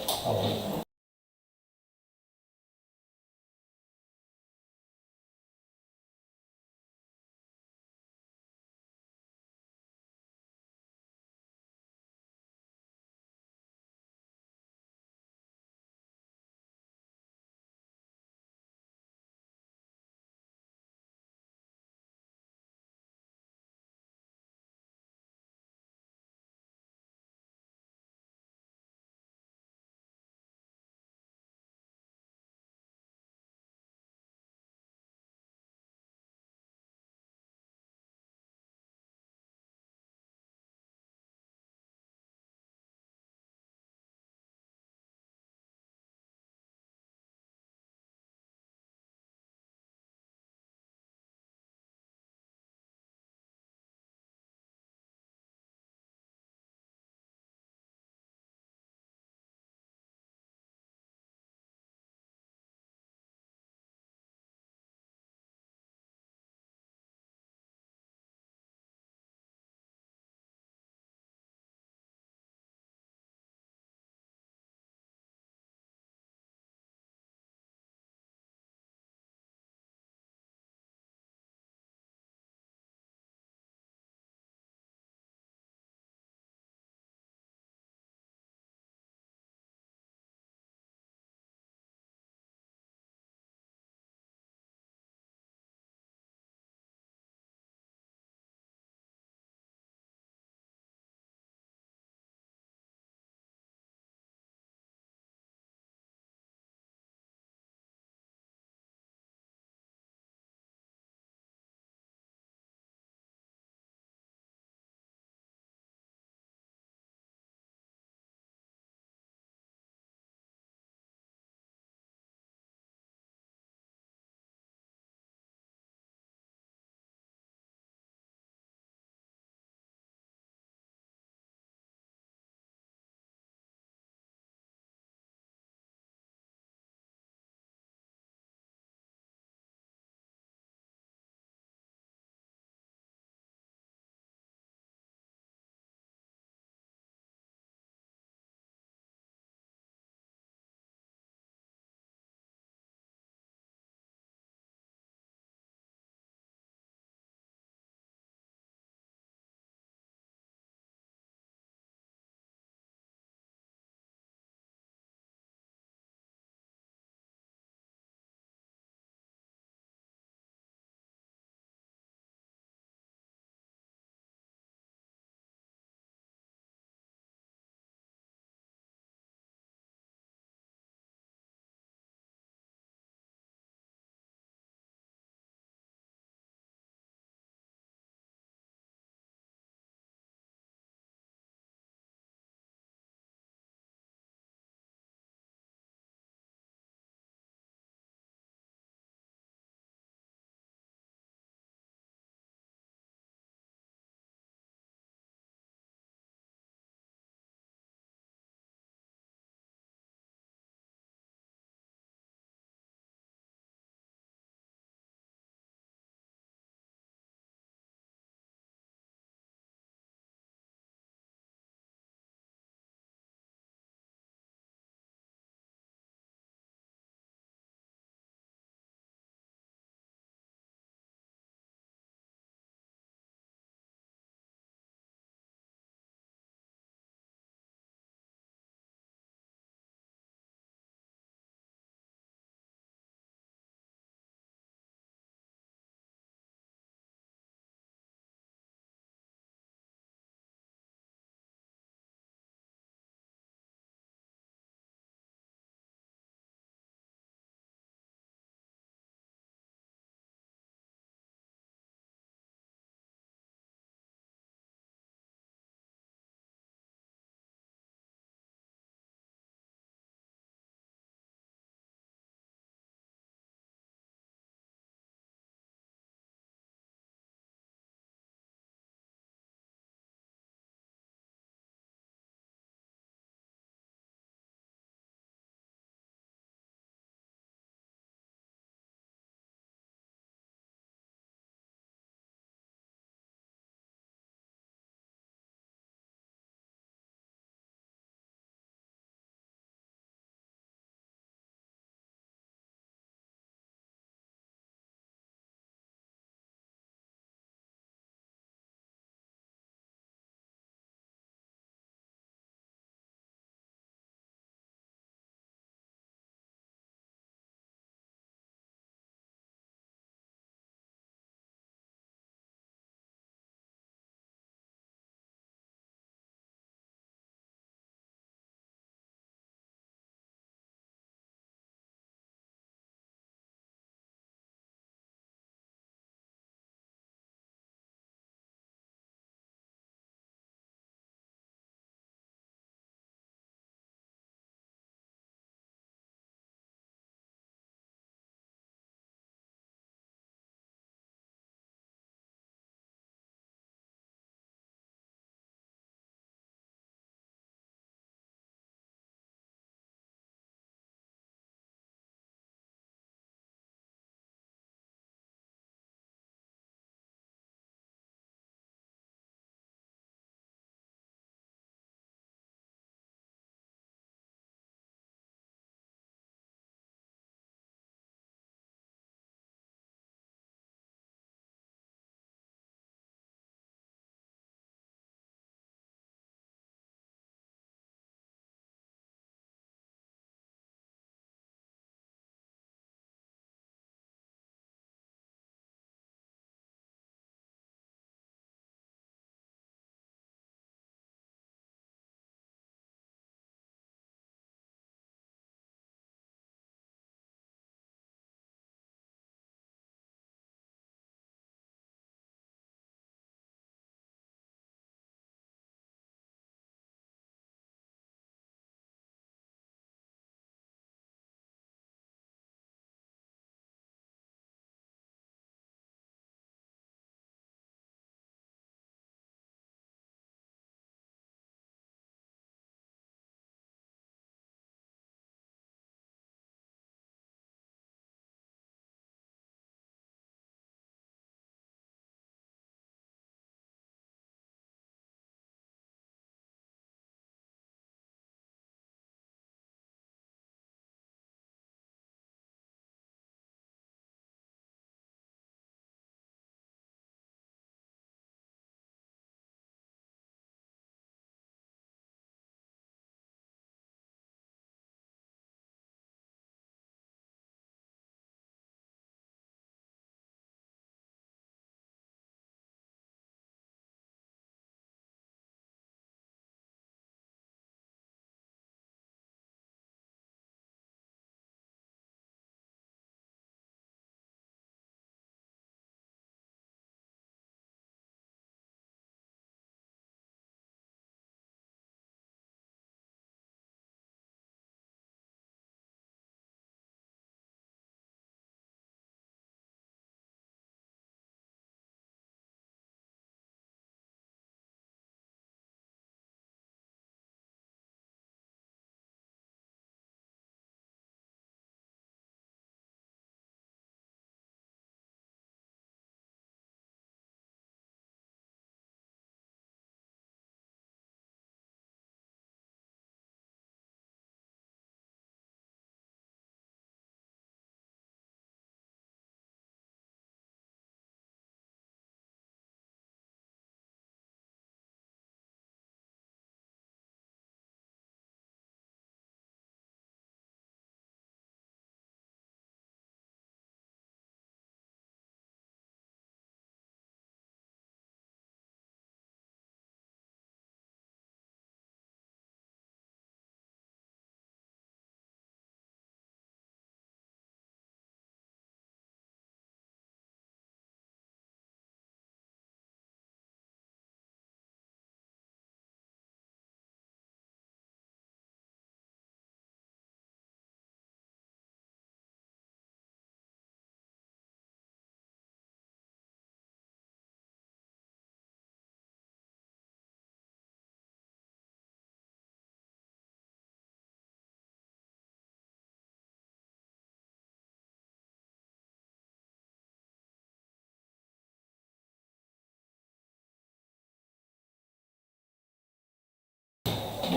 Oo.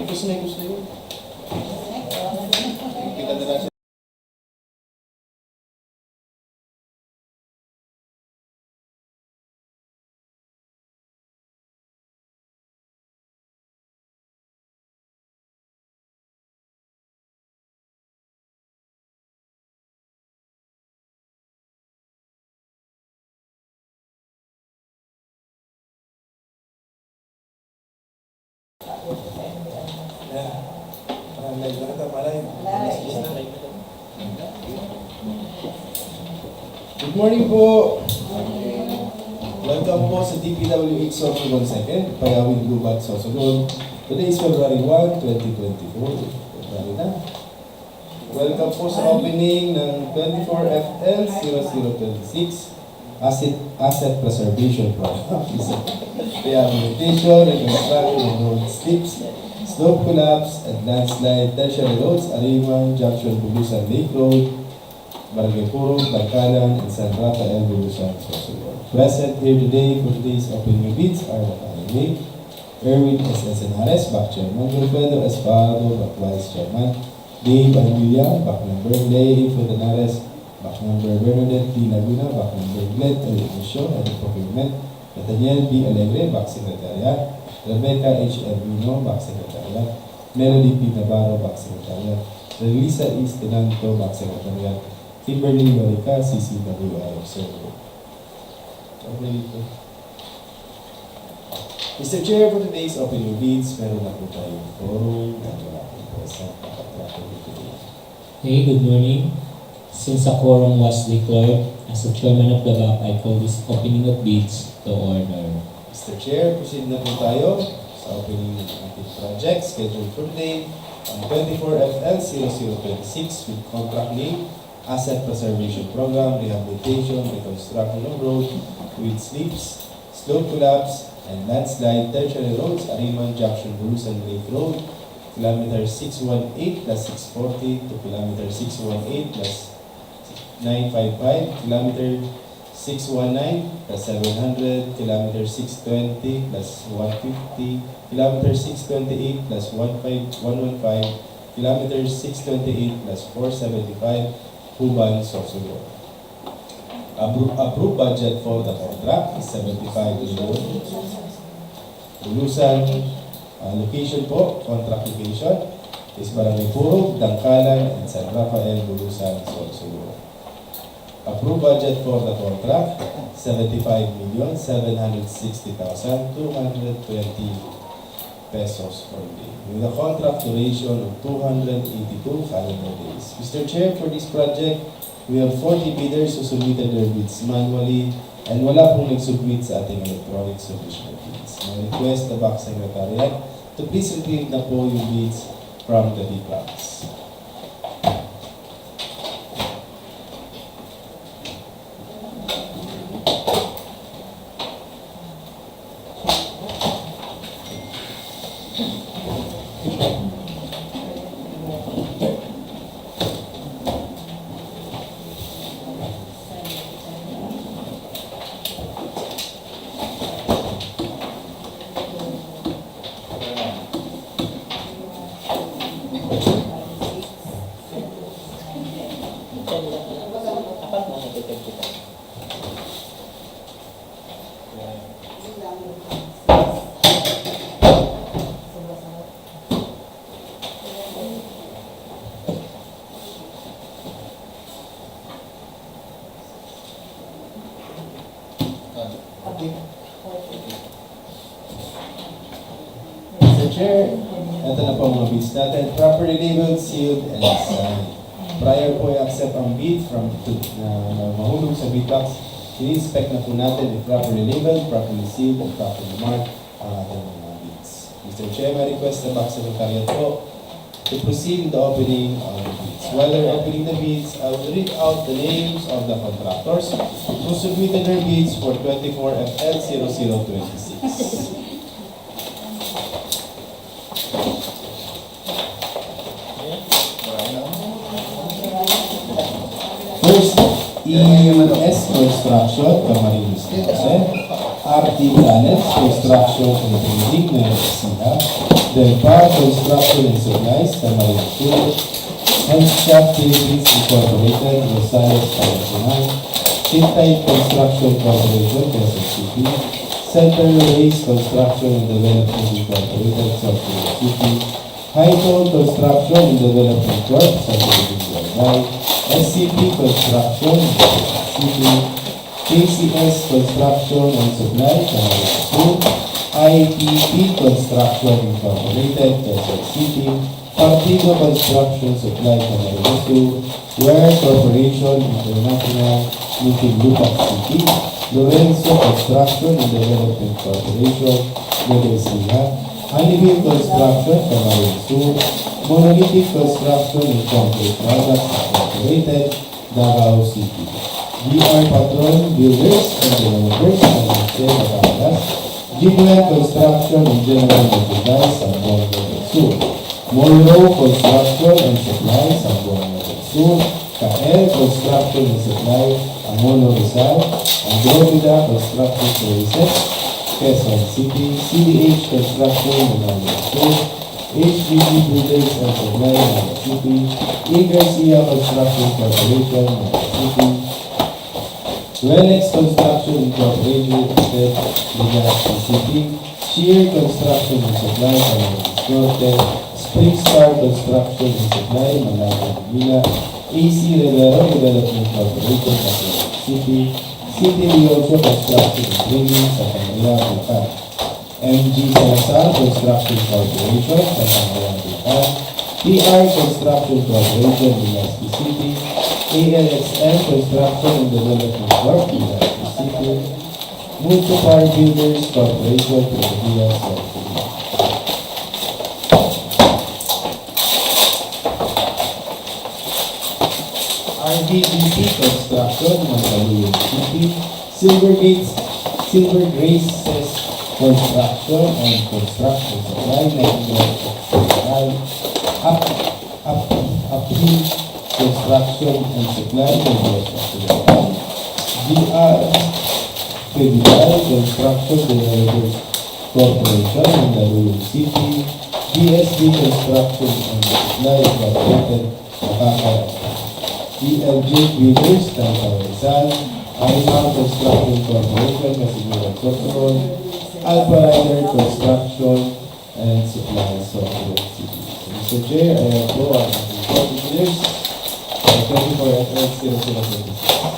Gusto na yun. Good morning po. Welcome po sa DPWH Sorsogon 2nd, Payawin Gubat Sorsogon. Today is February 1, 2024. February na. Welcome po sa opening ng 24FL 0026 Asset Preservation Program. Rehabilitation, Reconstruction of road slips, slope collapse, and landslide, Tertiary roads, Ariman, Junction, Bulusan, Lake Road, Barangay Puro, Barkalan, and San Rafael, Bulusan, Sorsogon. Present here today for today's opening bids are the following: Erwin S. Esenares, Back Chairman; Wilfredo Espado, Back Vice Chairman; Dave Aguilla, Back Member; Lei Fontenares, Back Member; Bernadette P. Laguna, Back Member; Glenn Elimisio, Head of Procurement; Nathaniel B. Alegre, Back Secretariat; Rebecca H. Ervino, Back Secretariat; Melody P. Navarro, Back Secretariat; Relisa East Tenanto, Back Secretariat; Kimberly Marica, CCWI Observer. Mr. Chair, for today's opening bids, meron na po tayong forum na wala pong present nakatrato dito. Hey, good morning. Since a quorum was declared, as the chairman of the BAC, I call this opening of bids to order. Mr. Chair, proceed na po tayo sa opening ng ating project scheduled for today on 24FL 0026 with contract name Asset Preservation Program, Rehabilitation, Reconstruction of road with slips, slope collapse, and landslide, Tertiary roads, Ariman, Junction, Bulusan, Lake Road, kilometer 618 plus 640 to kilometer 618 plus 955, kilometer 619 plus 700, kilometer 620 plus 150, kilometer 628 plus 115, kilometer 628 plus 475, Huban, Sorsogon. Approved budget for the contract is 75 million. Bulusan, location po, contract location is Barangay Puro, Dangkalan, and San Rafael, Bulusan, Sorsogon. Approved budget for the contract, 75,760,220 pesos per day, with a contract duration of 282 calendar days. Mr. Chair, for this project, we have 40 bidders who submitted their bids manually and wala pong nag-submit sa ating electronic submission bids. I request the BAC Secretariat to please retrieve na po yung bids from the DPWH. Mr. Chair, ito na po mga bids natin. Properly labeled, sealed, and signed. Prior po i-accept ang bid from mahulog sa bid box, i-inspect na po natin if properly labeled, properly sealed, and properly marked ang ating mga bids. Mr. Chair, may request na BAC Secretariat po to proceed in the opening of the bids. While they're opening the bids, I will read out the names of the contractors who submitted their bids for 24FL 0026. First, EMS Construction, Camarines 12. RT Planets, Construction and Trading, Nueva Ecija. Delpa, Construction and Supplies, Camarines Sur. Health Shop Philippines Incorporated, Rosales, Pangasinan. Sintay Construction Corporation, Quezon City. Center Race Construction and Development Incorporated, Sorsogon City. Hightoll Construction and Development Corp, Sorsogon City. SCP Construction, Quezon City. KCS Construction and Supply, Camarines Sur. IPP Construction Incorporated, Quezon City. Partido Construction Supply, Camarines Sur. Ware Corporation International, Muntinlupa City. Lorenzo Construction and Development Corporation, Nueva Ecija. Honeywell Construction, Camarines Sur. Monolithic Construction and Concrete Products Incorporated, Davao City. VR Patron Builders and Developers, Camarines Batangas. Gibran Construction and General Merchandise, Sambuanga del Sur. Monroe Construction and Supply, Sambuanga del Sur. KL Construction and Supply, Amono Rizal. Andromeda Construction Services, Quezon City. CDH Construction, Manila Sur. HBD Builders and Supply, Manila City. E. Garcia Construction Corporation, Manila City. Welex Construction Incorporated, Legazpi City. Shear Construction and Supply, Camarines Norte. Springstar Construction and Supply, Malabo, Manila. AC Rivero Development Corporation, Camarines City. City Rioso Construction and Training, sa Manila, Bulacan. MG Salazar Construction Corporation, sa Manila, Bulacan. PR Construction Corporation, Legazpi City. ALXM Construction and Development Corp, Legazpi City. Multipar Builders Corporation, Provia, Sorsogon. RVDP Construction, Mandaluyong City. Silver Graces Construction and Construction Supply, Nightingale Supply. Uphill Construction and Supply, Nightingale. GR Federal Construction Developers Corporation, Mandaluyong City. DSB Construction and Supply, Incorporated, Makakaya. DLJ Builders, Tantao Rizal. Ariman Construction Corporation, Casimiro Sorsogon. Alpha Rider Construction and Supply, Sorsogon City. Mr. Chair, I have no particulars. 24 FX 0026.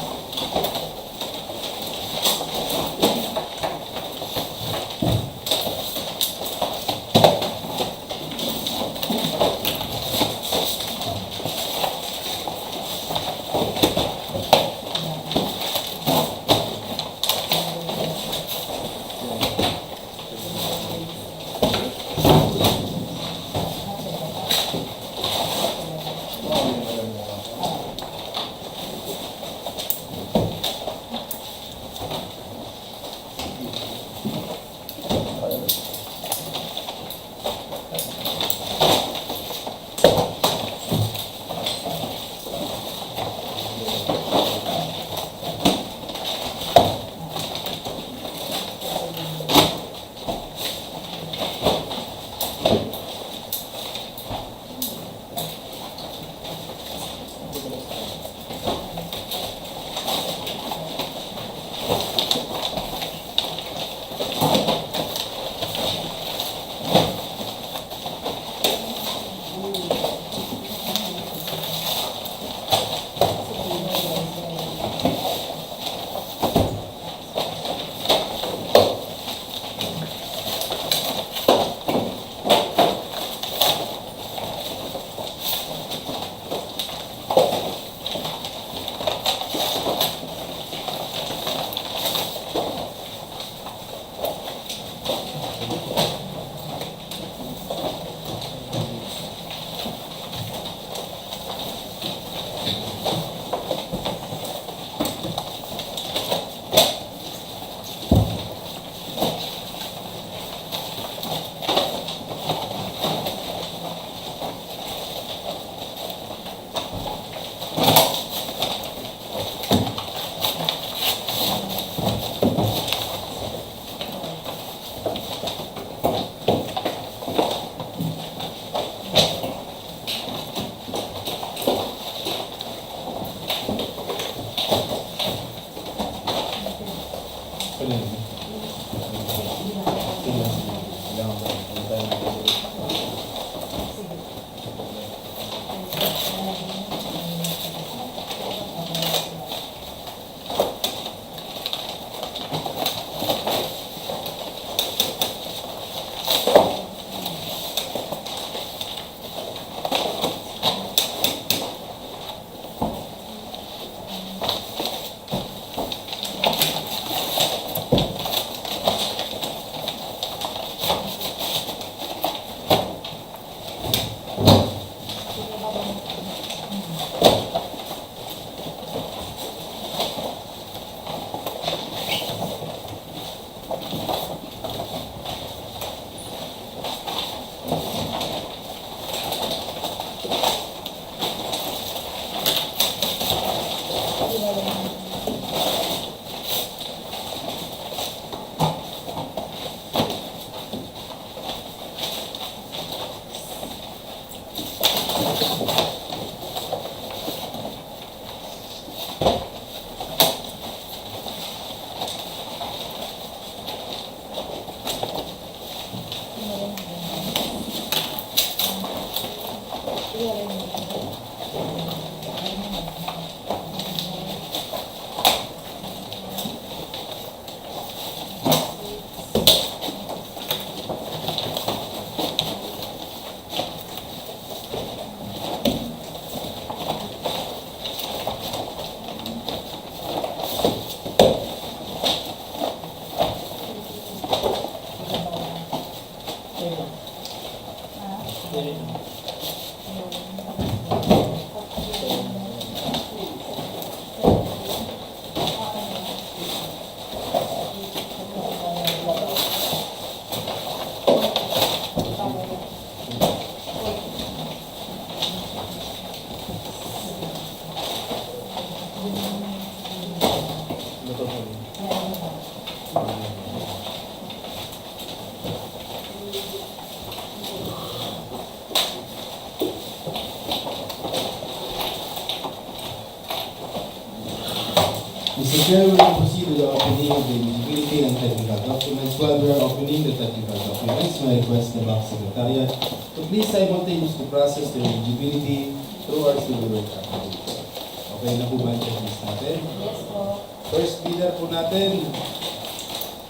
Mr. Chair, we will proceed with the opening of the eligibility and technical documents. While we are opening the technical documents, may I request the Bank Secretariat to please simultaneously process the eligibility through our civil work application. Okay na po ba yung checklist natin? Yes po. First bidder po natin,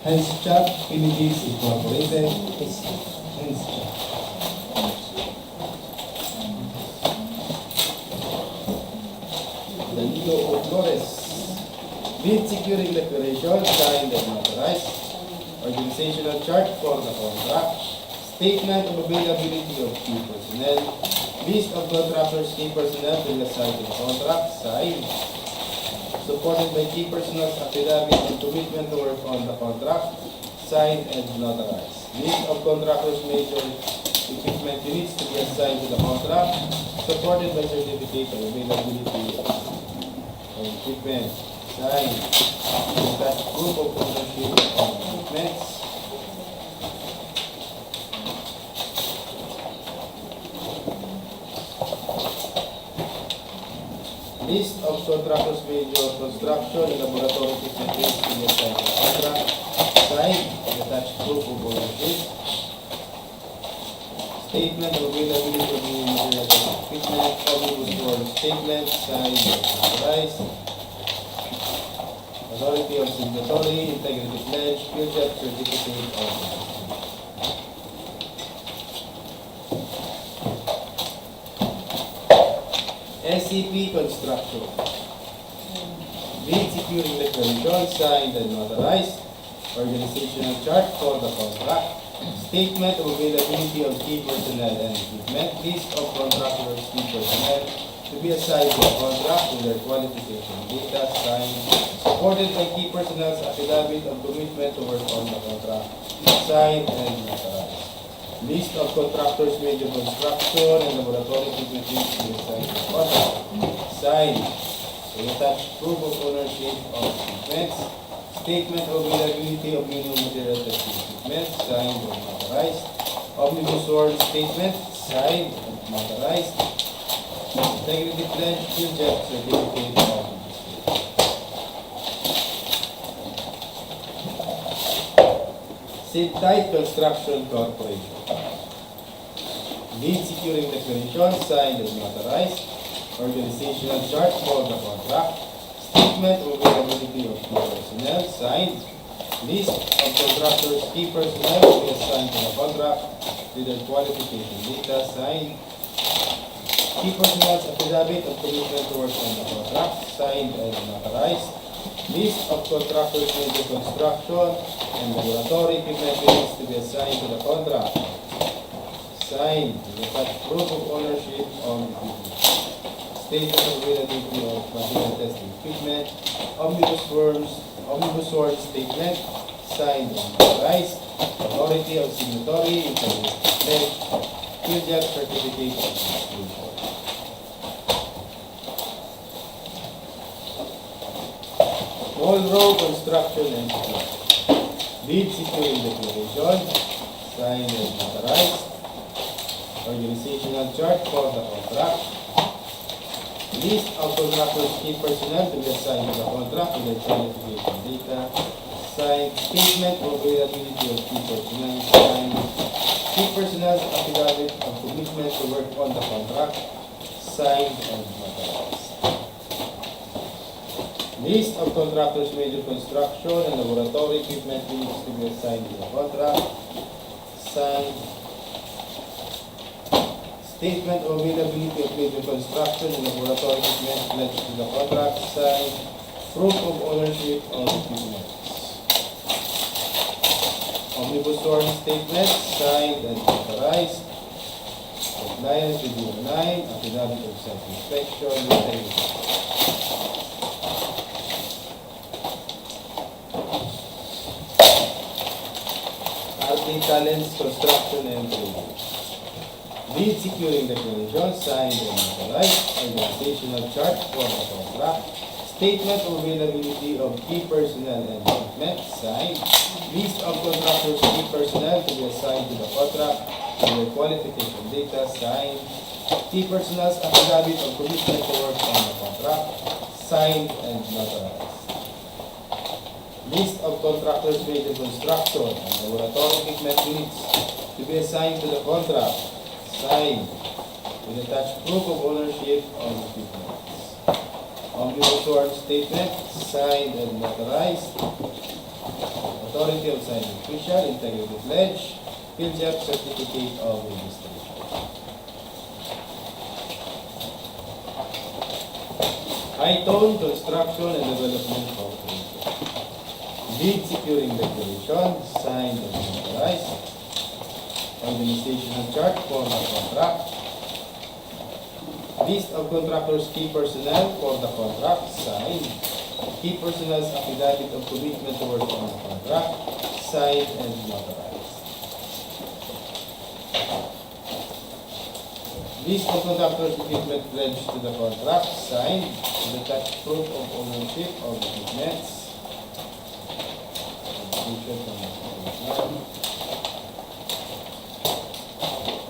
Hens Chap, Philippines Incorporated. Hens Chap. Danilo O. Flores. Bid securing declaration, signed and notarized. Organizational chart for the contract. Statement of availability of key personnel. List of contractors' key personnel to be assigned to the contract, signed. Supported by key personnel's affidavit and commitment to work on the contract, signed and notarized. List of contractors' major equipment units to be assigned to the contract, supported by certificate of availability of equipment, signed. That group of ownership of equipments. List of contractors major construction and laboratory technicians to be assigned to the contract, signed. Attached group of ownership. Statement of availability of new materials and equipment, omnibus form statement, signed and authorized. Authority of signatory, integrity pledge, field check certificate of SCP Construction. Bid securing declaration, signed and notarized. Organizational chart for the contract. Statement of availability of key personnel and equipment. List of contractors' key personnel to be assigned to the contract with their qualification data, signed. Supported by key personnel's affidavit of commitment to work on the contract, signed and notarized. List of contractors' major construction and laboratory equipment to be assigned to the contract, signed. Attached proof of ownership of equipments. Statement of availability of minimum material testing equipment, signed and notarized. Omnibus sworn statement, signed and notarized. Integrity pledge, field check certificate of Sit-Tight Construction Corporation. Lead securing declaration signed and notarized. Organizational chart for the contract. Statement of availability of key personnel signed. List of contractors, key personnel to be assigned to the contract with their qualification data signed. Key personnel's affidavit of commitment to work on the contract signed and notarized. List of contractors major construction and laboratory equipment units to be assigned to the contract signed with attached proof of ownership on equipment. Statement of availability of material testing equipment. Omnibus Word Statement signed and notarized. Authority of signatory pledge. Field certificate of distribution. Mall Road Construction and Supply. Lead securing declaration signed and notarized. Organizational chart for the contract. List of contractors, key personnel to be assigned to the contract with their qualification data. Signed. Statement of availability of key personnel. Signed. Key personnel's affidavit of commitment to work on the contract. Signed and notarized. List of contractors major construction and laboratory equipment units to be assigned to the contract. Signed. Statement of availability of major construction and laboratory equipment pledged to the contract. Signed. Proof of ownership of equipment. Omnibus Word Statement signed and authorized. Compliance with Rule 9, affidavit of self-inspection, integrity. Talents, construction, and trading. Lead securing declaration signed and notarized. Organizational chart for the contract. Statement of availability of key personnel and equipment signed. List of contractors, key personnel to be assigned to the contract with their qualification data signed. Key personnel's affidavit of commitment to work on the contract signed and notarized. List of contractors major construction and laboratory equipment units to be assigned to the contract, signed, with attached proof of ownership on equipment. Omnibus Word Statement, signed and notarized. Authority of signing official, integrity pledge, field certificate of registration. High-Tone Construction and Development Corporation. Lead securing declaration, signed and notarized. Organizational chart for the contract. List of contractors, key personnel for the contract, signed. Key personnel's affidavit of commitment to work on the contract, signed and notarized. List of contractors' equipment pledged to the contract, signed. With attached proof of ownership of equipments.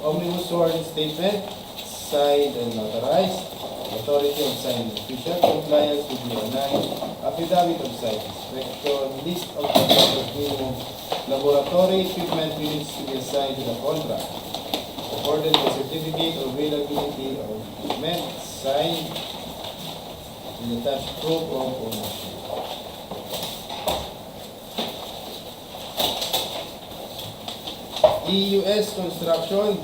Omnibus Word Statement, signed and notarized. Authority of signing official, compliance with Rule 9, affidavit of site inspection, list of contractors minimum laboratory equipment units to be assigned to the contract. According to certificate of availability of equipment, signed, and attached proof of ownership. EUS Construction.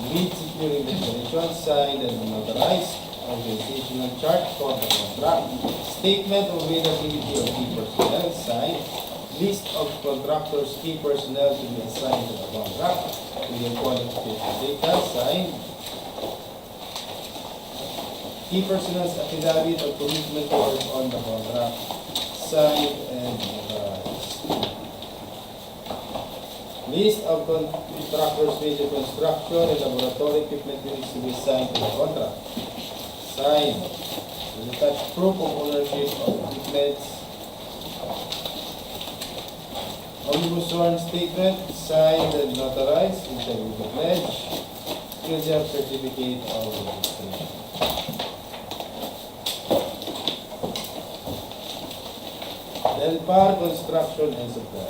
Lead securing declaration, signed and notarized. Organizational chart for the contract. Statement of availability of key personnel, signed. List of contractors, key personnel to be assigned to the contract. With your qualification data, signed. Key personnel's affidavit of commitment to work on the contract, signed and notarized. List of contractors major construction and laboratory equipment units to be assigned to the contract. Signed. With attached proof of ownership of equipments. Omnibus Word Statement, signed and notarized. Integrity pledge. Field certificate of registration. Delpar Construction and Supply.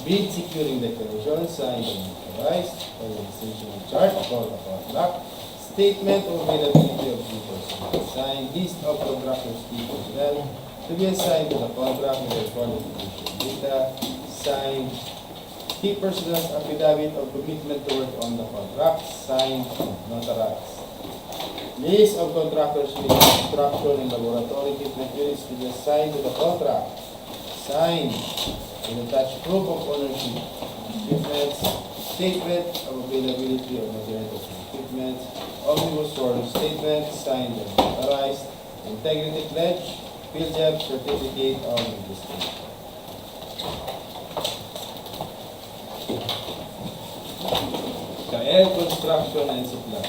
Bid securing declaration signed and authorized. Organizational chart for the contract. Statement of availability of key personnel. Signed. List of contractors key personnel to be assigned to the contract with their qualification data. Signed. Key personnel's affidavit of commitment to work on the contract. Signed and notarized. List of contractors with construction and laboratory equipment units to be assigned to the contract. Signed. And attached proof of ownership. Equipment. Statement of availability of materials and equipment. Omnibus sworn statement. Signed and notarized. Integrity pledge. Field job certificate of registration. Kael Construction and Supply.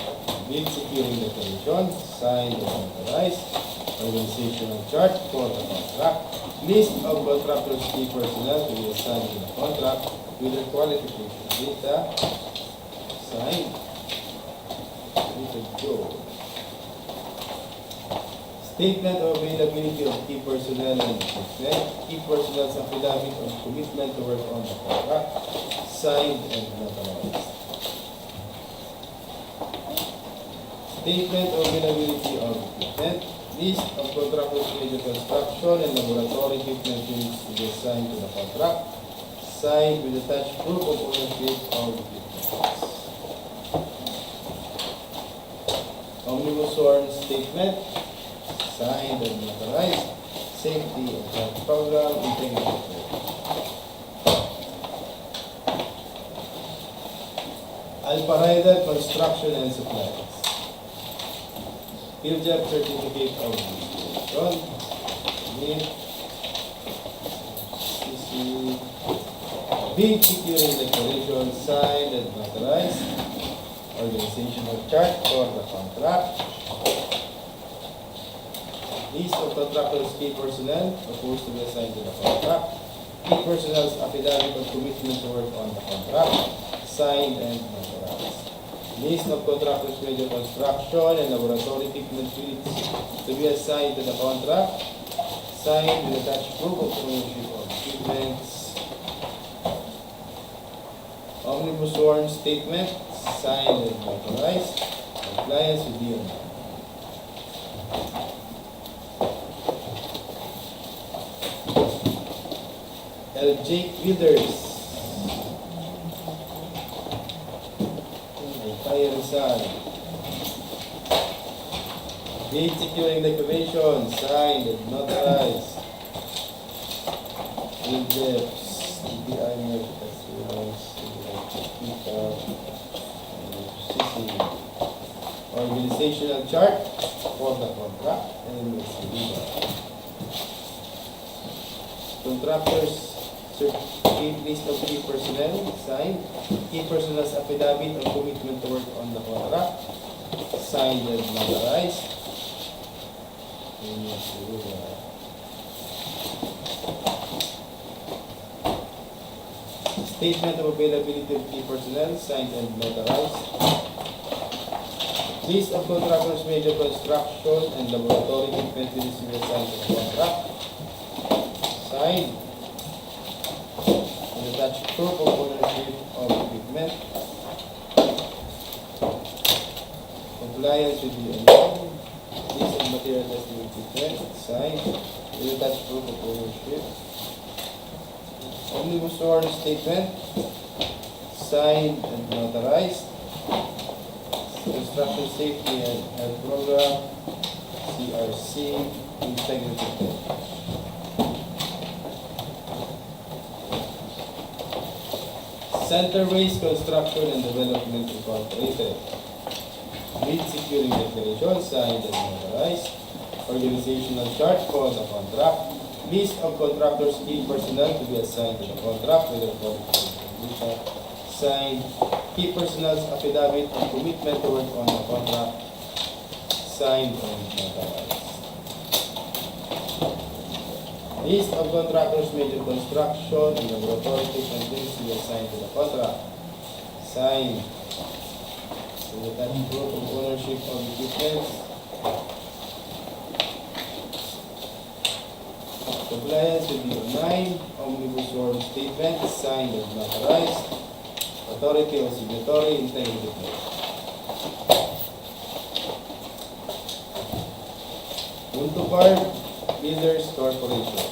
Bid securing declaration, signed and authorized. Organizational chart for the contract. List of contractors key personnel to be assigned to the contract with their qualification data. Signed. We could go. Statement of availability of key personnel and equipment. Key personnel's affidavit of commitment to work on the contract. Signed and notarized. Statement of availability of equipment. List of contractors major construction and laboratory equipment units to be assigned to the contract. Signed with attached proof of ownership of equipment. Omnibus sworn statement. Signed and notarized. Safety and health program. Integrity. Alparaider Construction and Supplies. Field job certificate of registration. Bid securing declaration signed and notarized. Organizational chart for the contract. List of contractors key personnel proposed to be assigned to the contract. Key personnel's affidavit of commitment to work on the contract. Signed and notarized. List of contractors major construction and laboratory equipment units to be assigned to the contract. Signed with attached proof of ownership of equipments. Omnibus sworn statement. Signed and notarized. Compliance with the LJ Builders. Rizal. Bid securing declaration, signed and notarized. Wildeps, DPI organizational chart for the contract and contractors certificate list of key personnel, signed. Key personnel's affidavit of commitment to work on the contract, signed and notarized. Statement of availability of key personnel, signed and notarized. List of contractors major construction and laboratory equipment units to be assigned to the contract, signed. And attached proof of ownership of equipment. Compliance with the list of material testing equipment, signed. And attached proof of ownership. Omnibus sworn statement, signed and notarized. Construction Safety and Health Program, CRC, Integrity. Centerways Construction and Development Incorporated. Bid securing declaration, signed and notarized. Organizational chart for the contract. List of contractors key personnel to be assigned to the contract with their qualification. Signed. Key personnel's affidavit of commitment to work on the contract. Signed and notarized. List of contractors major construction and laboratory equipment units to be assigned to the contract. Signed. With attached proof of ownership of equipment. Compliance with DO9, Omnibus Form Statement, signed and notarized. Authority of Signatory, Integrity Pledge. Untupar Builders Corporation.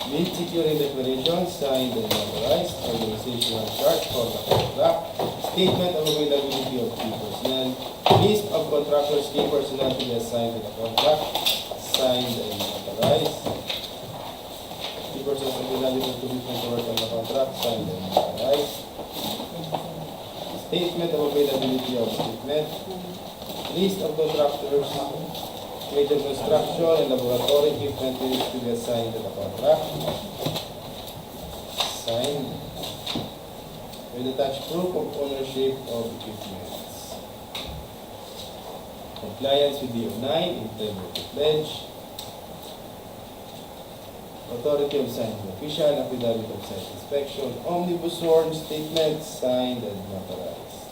Bid securing declaration, signed and notarized. Organizational chart for the contract. Statement of availability of key personnel. List of contractors, key personnel to be assigned to the contract, signed and notarized. Key personnel available to be to work on the contract, signed and notarized. Statement of availability of equipment. List of contractors, major construction and laboratory equipment to be assigned to the contract, signed. With attached proof of ownership of equipment. Compliance with DO9, integrity pledge. Authority of signing official, affidavit of site inspection, omnibus sworn statement, signed and notarized.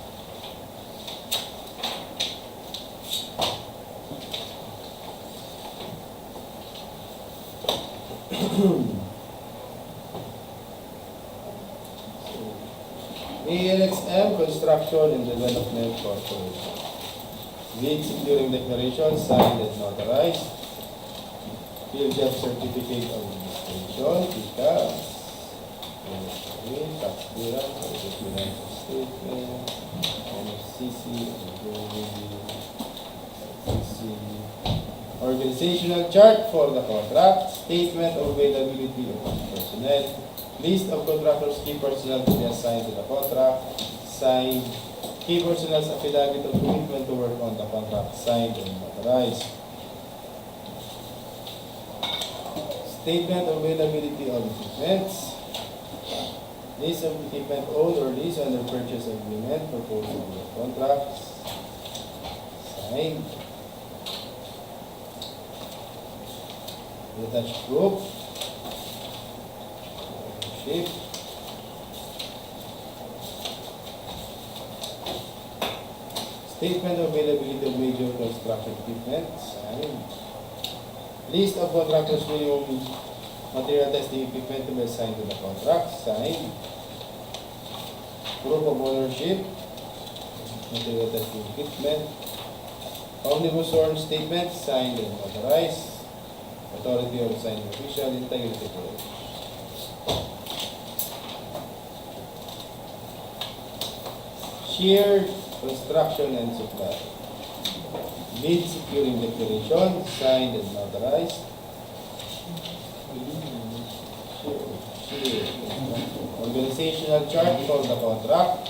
ALXM Construction and Development Corporation. Bid securing declaration, signed and notarized. Field job certificate of registration, TICA, tax clearance, financial statement, NFCC, organizational chart for the contract, statement of availability of personnel, list of contractors, key personnel to be assigned to the contract, signed, key personnel's affidavit of commitment to work on the contract, signed and notarized. Statement of availability of equipment, list of equipment owned or leased under purchase agreement, proposal of contracts, signed. Attached proof, ownership. Statement of availability of major construction equipment, signed. List of contractors minimum material testing equipment to be assigned to the contract, signed. Proof of ownership, material testing equipment. Omnibus sworn statement, signed and notarized. Authority of signing official, integrity pledge. Shared construction and supply. Bid securing declaration, signed and notarized. Organizational chart for the contract.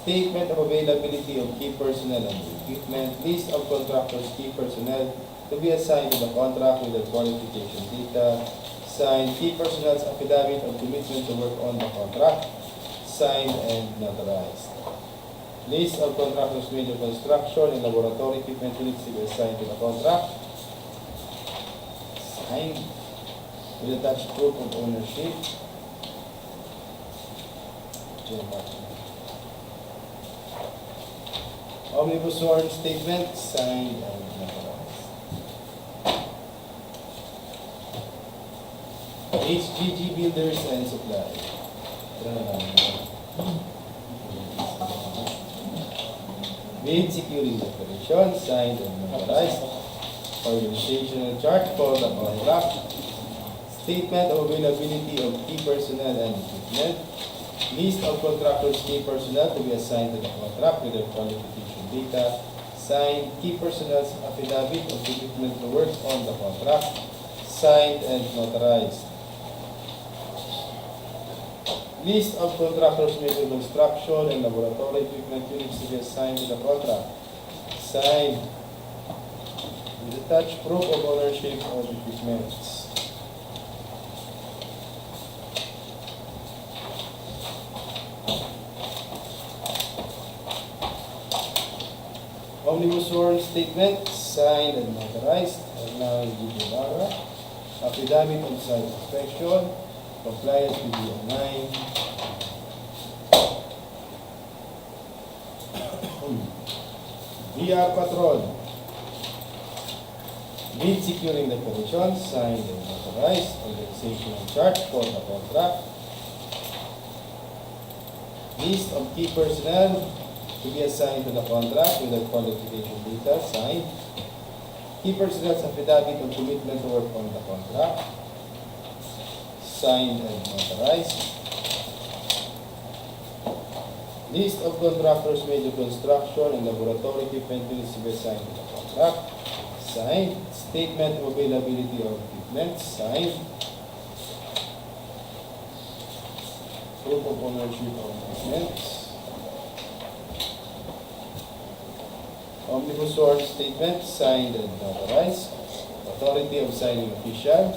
Statement of availability of key personnel and equipment. List of contractors, key personnel to be assigned to the contract with the qualification data. Signed, key personnel's affidavit of commitment to work on the contract. Signed and notarized. List of contractors, major construction and laboratory equipment units to be assigned to the contract. Signed. With attached proof of ownership. Omnibus sworn statement, signed and notarized. HGG Builders and Supply. Bid securing declaration, signed and notarized. Organizational chart for the contract. Statement of availability of key personnel and equipment. List of contractors, key personnel to be assigned to the contract with their qualification data. Signed, key personnel's affidavit of commitment to work on the contract. Signed and notarized. List of contractors, major construction and laboratory equipment units to be assigned to the contract. Signed. With attached proof of ownership of equipment. Omnibus sworn statement, signed and notarized. And now DPWH. Affidavit of site inspection. Compliance with DO9. VR Patrol. Bid securing declaration, signed and notarized. Organizational chart for the contract. List of key personnel to be assigned to the contract with the qualification data, signed. Key personnel's affidavit of commitment to work on the contract, signed and notarized. List of contractors major construction and laboratory equipment units to be assigned to the contract, signed. Statement of availability of equipment, signed. Proof of ownership of equipment. Omnibus sworn statement, signed and notarized. Authority of signing official.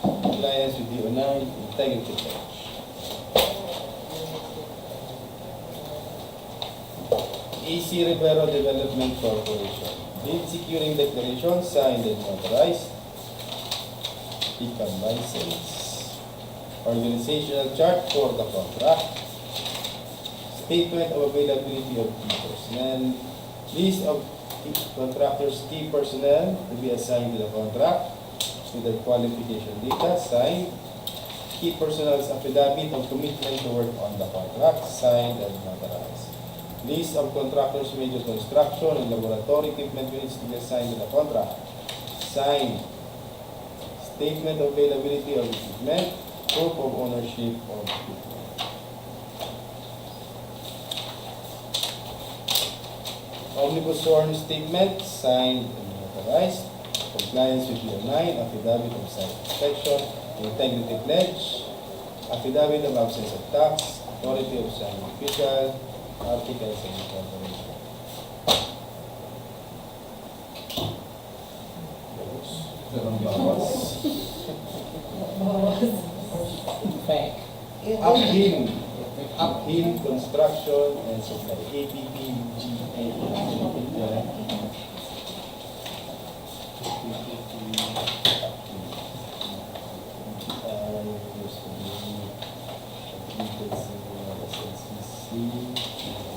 Compliance with the online integrity pledge. AC Rivero Development Corporation. Bid securing declaration, signed and notarized. Income license. Organizational chart for the contract. Statement of availability of key personnel. List of contractors' key personnel to be assigned to the contract with their qualification data, signed. Key personnel's affidavit of commitment to work on the contract, signed and notarized. List of contractors' major construction and laboratory equipment units to be assigned to the contract, signed. Statement of availability of equipment. Proof of ownership of equipment. Omnibus sworn statement, signed and notarized. Compliance with Tier 9, affidavit of site inspection, integrity pledge, affidavit of absence of tax, authority of signing official, articles of incorporation. Uphill Construction and Supply,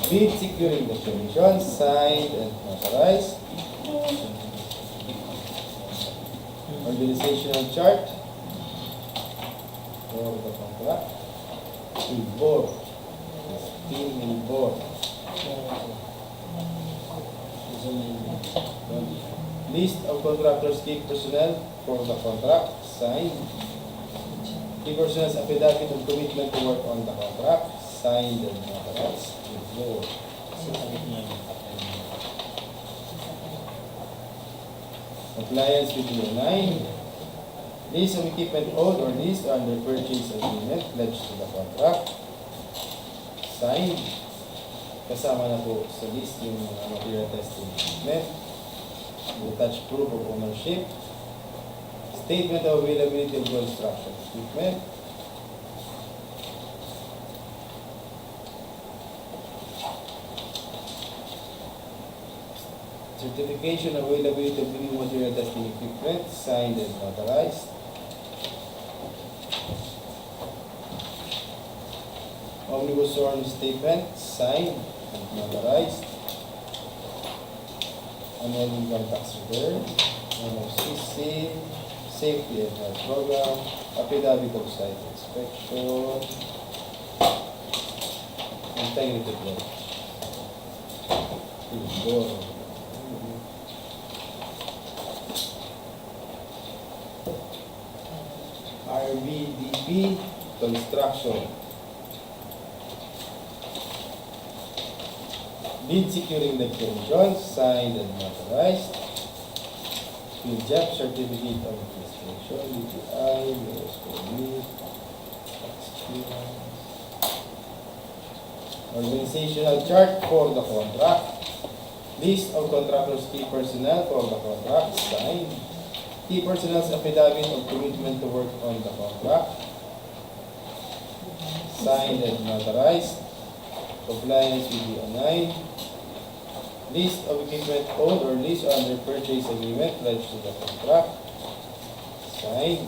Bid securing the commission, signed and notarized. Organizational chart for the contract. Board. Team and board. List of contractors' key personnel for the contract, signed. Key personnel's affidavit of commitment to work on the contract, signed and notarized. Board. Compliance with Tier 9. List of equipment owned or leased under purchase agreement pledged to the contract, signed. Kasama na po sa list yung material testing equipment. Attached proof of ownership. Statement of availability of construction equipment. Certification of availability of new material testing equipment, signed and notarized. Omnibus sworn statement, signed and notarized. Annual income tax return, NFCC, safety and health program, affidavit of site inspection, integrity pledge. RVDP Construction. Bid securing the commission, signed and notarized. PJAP Certificate of Administration, DTI, Organizational chart for the contract. List of contractors' key personnel for the contract, signed. Key personnel's affidavit of commitment to work on the contract, signed and notarized. Compliance with the 9. List of equipment owned or leased under purchase agreement pledged to the contract, signed.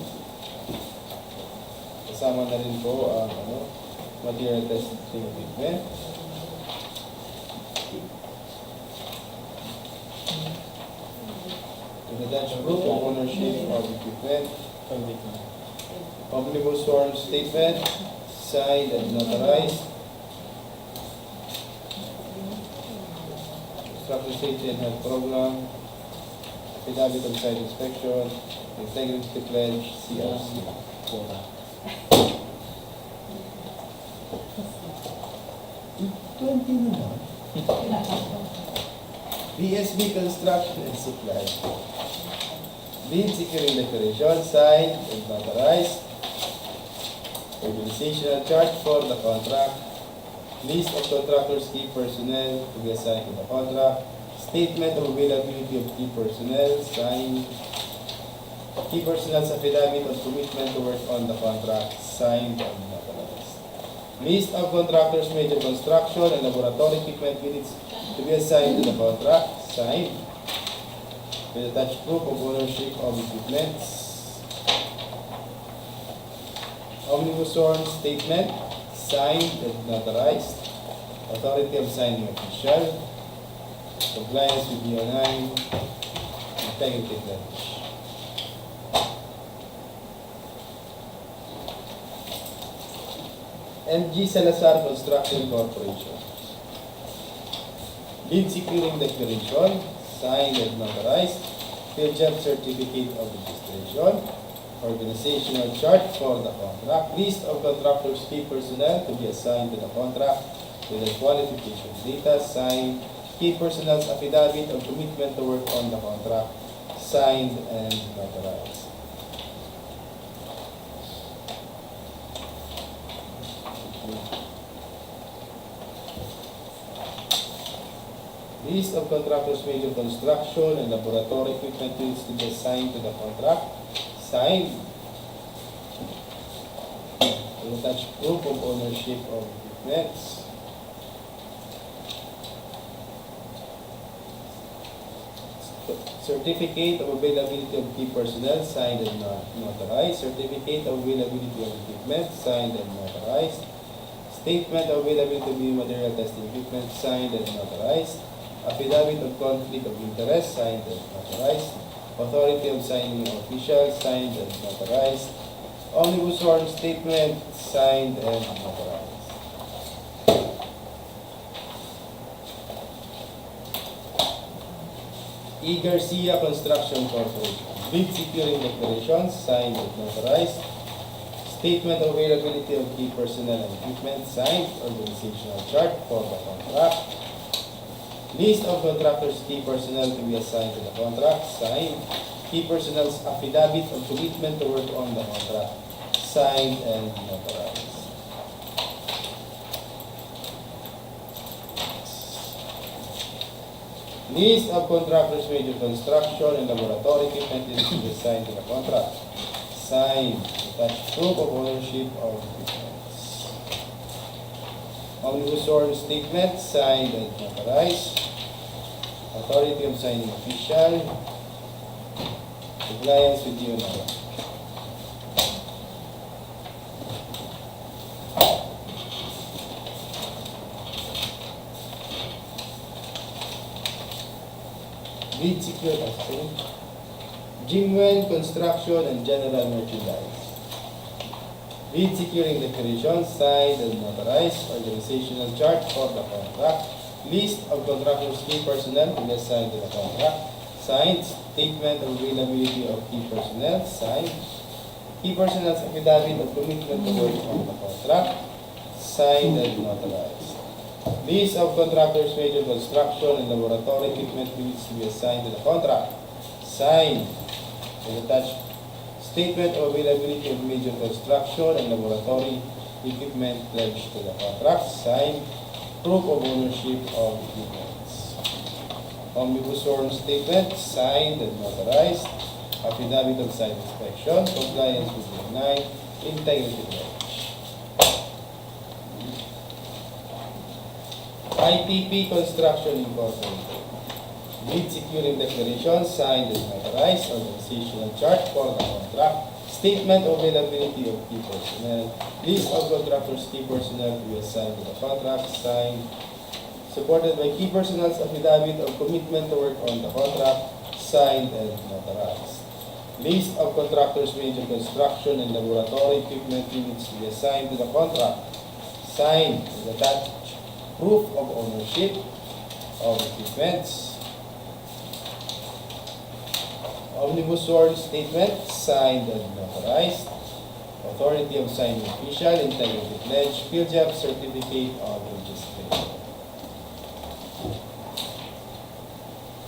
Kasama na rin po ang material testing equipment. That's proof of ownership of equipment. Omnibus sworn statement, signed and notarized. Construction safety and health program. Affidavit of site inspection. Integrity pledge, CRC. BSB Construction and Supply. Bid securing declaration, signed and notarized. Organizational chart for the contract. List of contractors, key personnel to be assigned to the contract. Statement of availability of key personnel, signed. Key personnel's affidavit of commitment to work on the contract, signed and notarized. List of contractors, major construction and laboratory equipment units to be assigned to the contract, signed. With attached proof of ownership of equipment. Omnibus sworn statement, signed and notarized. Authority of signing official. Compliance with DO9. Integrity pledge. MG Salazar Construction Corporation. Bid securing declaration, signed and notarized. Field job certificate of registration. Organizational chart for the contract. List of contractors, key personnel to be assigned to the contract with the qualification data, signed. Key personnel's affidavit of commitment to work on the contract, signed and notarized. List of contractors, major construction and laboratory equipment units to be assigned to the contract, signed. Will attach proof of ownership of equipment. Certificate of availability of key personnel, signed and notarized. Certificate of availability of equipment, signed and notarized. Statement of availability of new material testing equipment, signed and notarized. Affidavit of conflict of interest, signed and notarized. Authority of signing official, signed and notarized. Omnibus sworn statement, signed and notarized. E. Garcia Construction Corporation. Bid securing declarations, signed and notarized. Statement of availability of key personnel and equipment, signed. Organizational chart for the contract. List of contractors, key personnel to be assigned to the contract, signed. Key personnel's affidavit of commitment to work on the contract, signed and notarized. List of contractors, major construction and laboratory equipment units to be assigned to the contract, signed. Attached proof of ownership of equipment. Omnibus sworn statement, signed and notarized. Authority of signing official. Compliance with DO9. Bid secure. Jingwen Construction and General Merchandise. Bid securing declaration, signed and notarized. Organizational chart for the contract. List of contractors, key personnel to be assigned to the contract, signed. Statement of availability of key personnel, signed. Key personnel's affidavit of commitment to work on the contract, signed and notarized. List of contractors, major construction and laboratory equipment units to be assigned to the contract, signed. And attached statement of availability of major construction and laboratory equipment pledged to the contract, signed. Proof of ownership of equipment. Omnibus sworn statement, signed and notarized. Affidavit of site inspection, compliance with DO9, integrity pledge. ITP Construction Incorporated. Bid securing declaration, signed and notarized. Organizational chart for the contract. Statement of availability of key personnel. List of contractors, key personnel to be assigned to the contract, signed. Supported by key personnel's affidavit of commitment to work on the contract, signed and notarized. List of contractors' major construction and laboratory equipment units to be assigned to the contract, signed with attached proof of ownership of equipments. Omnibus sworn statement, signed and notarized. Authority of signing official, integrity pledge, field job certificate of registration.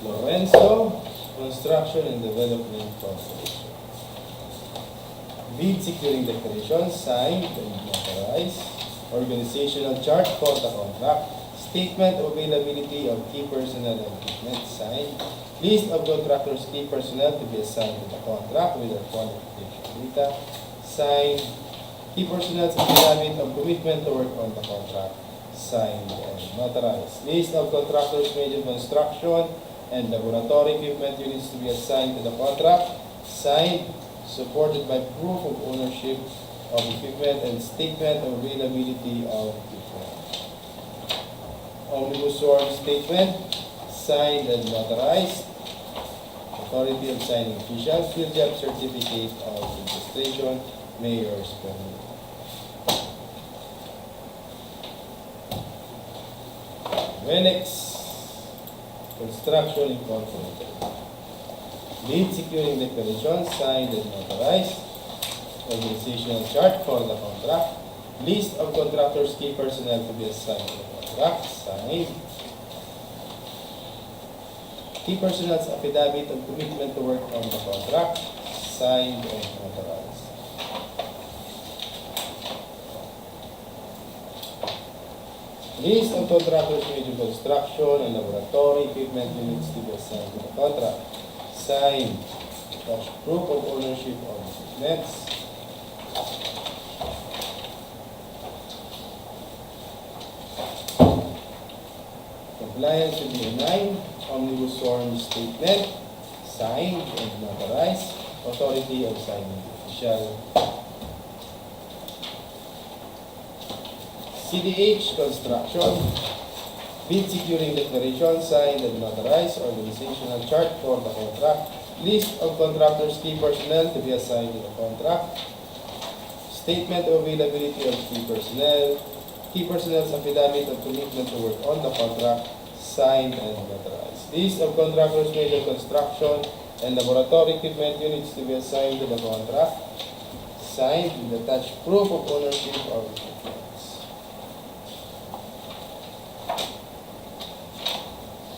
Lorenzo Construction and Development Corporation. Bid securing declaration, signed and notarized. Organizational chart for the contract. Statement of availability of key personnel and equipment, signed. List of contractors' key personnel to be assigned to the contract with their qualification data, signed. Key personnel's affidavit of commitment to work on the contract, signed and notarized. List of contractors' major construction and laboratory equipment units to be assigned to the contract, signed, supported by proof of ownership of equipment and statement of availability of equipment. Omnibus sworn statement, signed and notarized. Authority of signing official, field job certificate of registration, mayor's permit. Venex Construction Incorporated. Lead securing declaration, signed and notarized. Organizational chart for the contract. List of contractors' key personnel to be assigned to the contract, signed. Key personnel's affidavit of commitment to work on the contract, signed and notarized. List of contractors' major construction and laboratory equipment units to be assigned to the contract, signed. Attached proof of ownership of equipments. Compliance with the 9 Omnibus sworn statement, signed and notarized. Authority of signing official. CDH Construction. Bid securing declaration, signed and notarized. Organizational chart for the contract. List of contractors' key personnel to be assigned to the contract. Statement of availability of key personnel. Key personnel's affidavit of commitment to work on the contract, signed and notarized. List of contractors' major construction and laboratory equipment units to be assigned to the contract, signed with attached proof of ownership of equipments.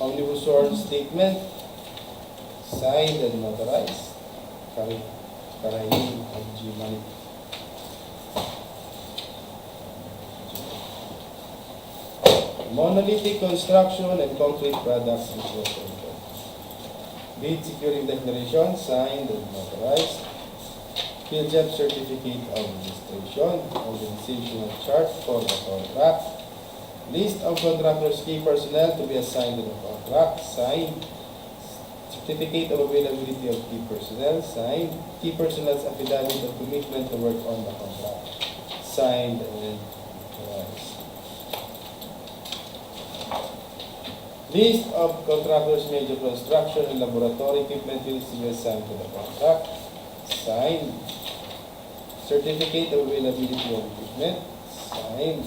Omnibus sworn statement, signed and notarized. Karayin Haji Malik. Monolithic Construction and Concrete Products Incorporated. Bid securing declaration, signed and notarized. Field job certificate of registration. Organizational chart for the contract. List of contractors' key personnel to be assigned to the contract, signed. Certificate of availability of key personnel, signed. Key personnel's affidavit of commitment to work on the contract, signed and notarized. List of contractors' major construction and laboratory equipment units to be assigned to the contract, signed. Certificate of availability of equipment, signed.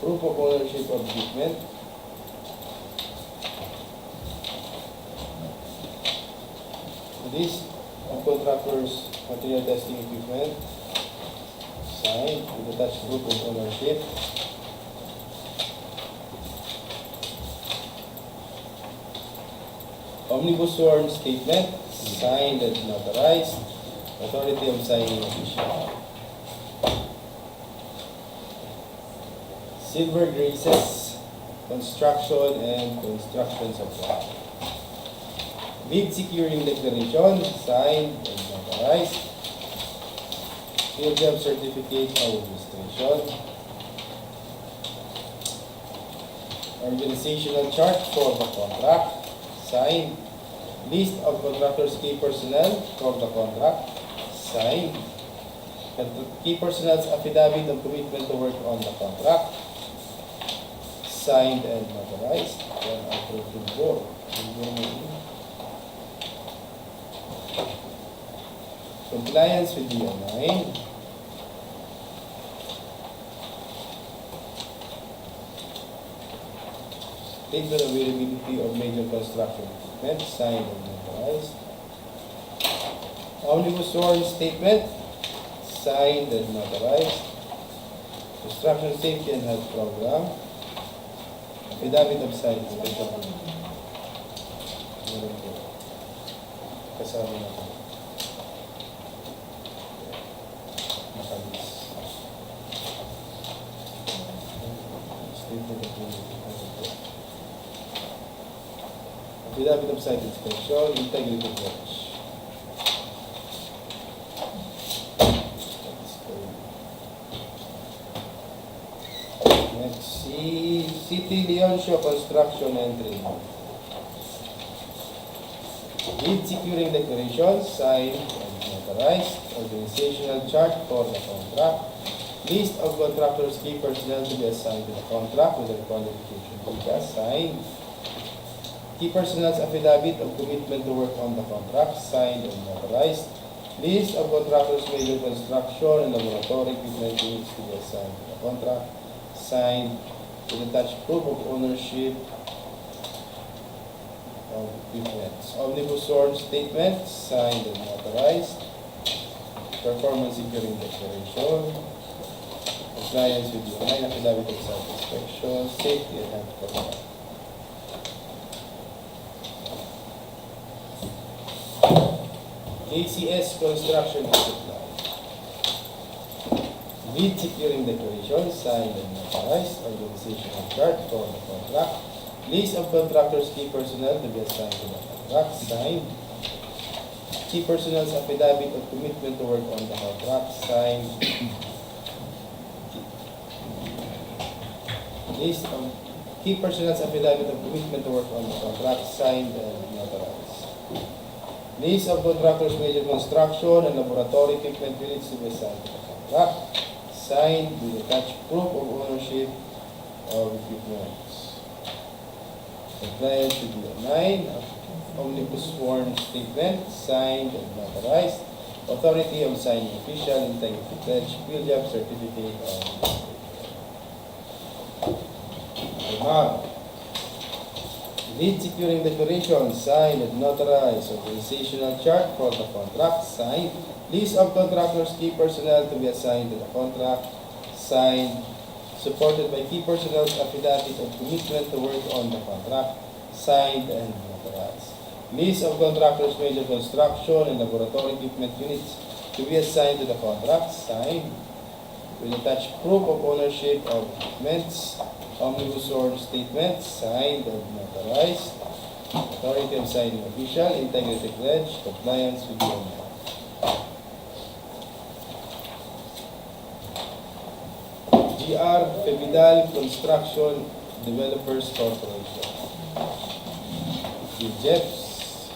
Proof of ownership of equipment. List of contractors' material testing equipment, signed with attached proof of ownership. Omnibus sworn statement, signed and notarized. Authority of signing official. Silver Graces Construction and Construction Supply. Bid securing declaration, signed and notarized. Field job certificate of registration. Organizational chart for the contract, signed. List of contractors' key personnel for the contract, signed. Key personnel's affidavit of commitment to work on the contract, signed and notarized. Yan ang approved board. Compliance with DO9. Statement of availability of major construction equipment, signed and notarized. Omnibus sworn statement, signed and notarized. Construction safety and health program. Affidavit of signed. Kasama natin. Makalis. Statement of affidavit of site inspection, integrity watch. Next, City Leoncio Construction Entry. Lead securing declaration, signed and notarized. Organizational chart for the contract. List of contractors, key personnel to be assigned to the contract with their qualification data, signed. Key personnel's affidavit of commitment to work on the contract, signed and notarized. List of contractors, major construction and laboratory equipment units to be assigned to the contract, signed. With attached proof of ownership of equipment. Omnibus sworn statement, signed and notarized. Performance securing declaration. Compliance with the online affidavit of site inspection, safety and health program. ACS Construction and Supply. Lead securing declaration, signed and notarized. Organizational chart for the contract. List of contractors, key personnel to be assigned to the contract, signed. Key personnel's affidavit of commitment to work on the contract, signed. List of key personnel's affidavit of commitment to work on the contract, signed and notarized. List of contractors, major construction and laboratory equipment units to be assigned to the contract, signed with attached proof of ownership of equipment. Compliance with the 9, omnibus sworn statement, signed and notarized. Authority of signing official, integrity pledge, field job certificate of Ariman. Lead securing declaration, signed and notarized. Organizational chart for the contract, signed. List of contractors, key personnel to be assigned to the contract, signed. Supported by key personnel's affidavit of commitment to work on the contract, signed and notarized. List of contractors, major construction and laboratory equipment units to be assigned to the contract, signed. With attached proof of ownership of equipments. Omnibus sworn statement, signed and notarized. Authority of signing official, integrity pledge, compliance with the owner. GR Febidal Construction Developers Corporation. Jeffs.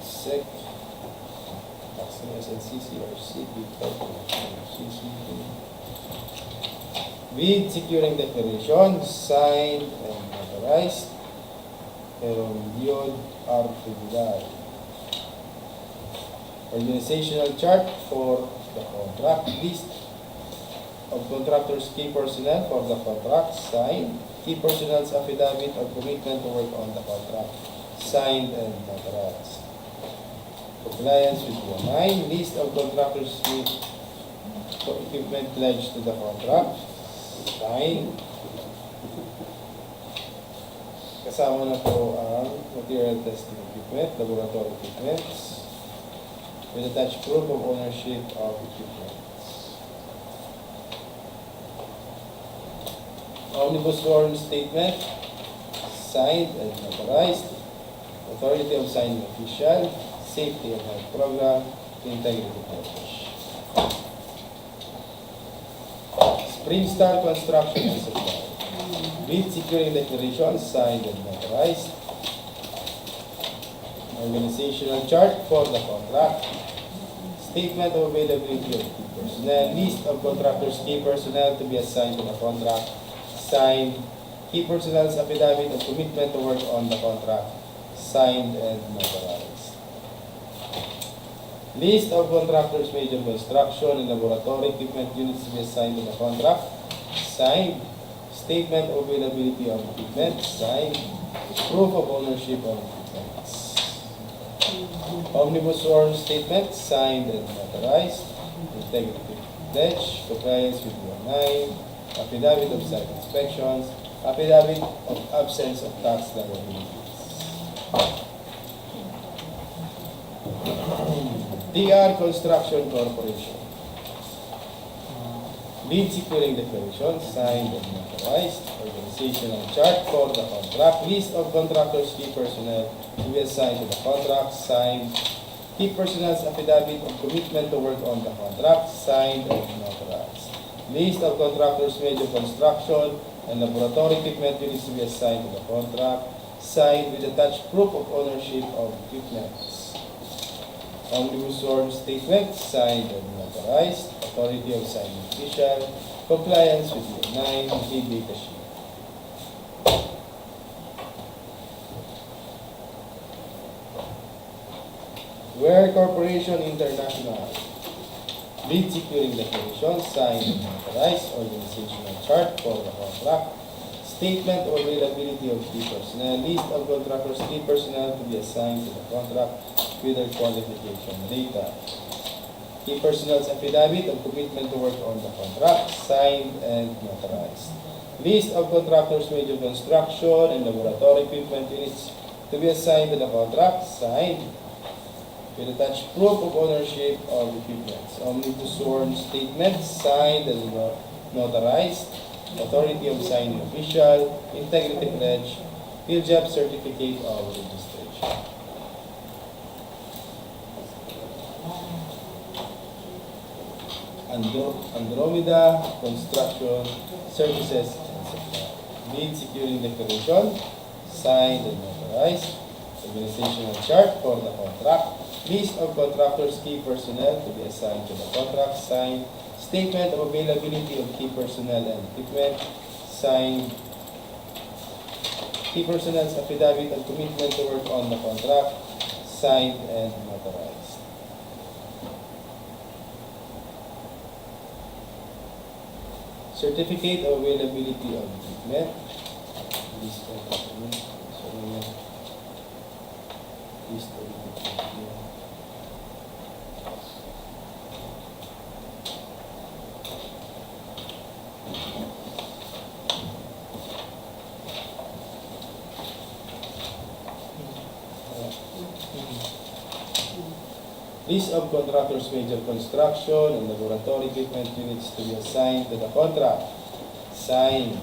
SEC. SNCC or CC. With securing declaration, signed and notarized. Herodion R. Febidal. Organizational chart for the contract. List of contractors, key personnel for the contract, signed. Key personnel's affidavit of commitment to work on the contract, signed and notarized. Compliance with the 9. List of contractors with equipment pledged to the contract, signed. Kasama na po ang material testing equipment, laboratory equipments, with attached proof of ownership of equipment. Omnibus sworn statement, signed and notarized. Authority of signing official, safety and health program, integrity pledge. Springstar Construction and Supply. Bid securing declaration, signed and notarized. Organizational chart for the contract, Statement of availability of key personnel. List of contractors' key personnel to be assigned to the contract. Signed. Key personnel's affidavit of commitment to work on the contract. Signed and notarized. List of contractors' major construction and laboratory equipment units to be assigned to the contract. Signed. Statement of availability of equipment. Signed. Proof of ownership of equipment. Omnibus sworn statement, signed and notarized. Integrity pledge, compliance with 109, affidavit of site inspections, affidavit of absence of tax liabilities. DR Construction Corporation. Lead securing declaration, signed and notarized. Organizational chart for the contract. List of contractors' key personnel to be assigned to the contract, signed. Key personnel's affidavit of commitment to work on the contract, signed and notarized. List of contractors' major construction and laboratory equipment units to be assigned to the contract, signed with attached proof of ownership of equipment. Omnibus sworn statement, signed and notarized. Authority of signing official. Compliance with 9, DPWH. Where Corporation International. Lead securing declaration, signed and notarized. Organizational chart for the contract. Statement of availability of key personnel. List of contractors' key personnel to be assigned to the contract with their qualification data. Key personnel's affidavit of commitment to work on the contract, signed and notarized. List of contractors' major construction and laboratory equipment units to be assigned to the contract, signed with attached proof of ownership of equipment. Omnibus sworn statement, signed and notarized. Authority of signing official, integrity pledge, field job certificate of registration. Andromeda Construction Services and Supply. Lead securing declaration, signed and notarized. Organizational chart for the contract. List of contractors' key personnel to be assigned to the contract, signed. Statement of availability of key personnel and equipment, signed. Key personnel's affidavit of commitment to work on the contract, signed and notarized. Certificate of availability of equipment. List of equipment. List of equipment. List of contractors' major construction and laboratory equipment units to be assigned to the contract. Signed.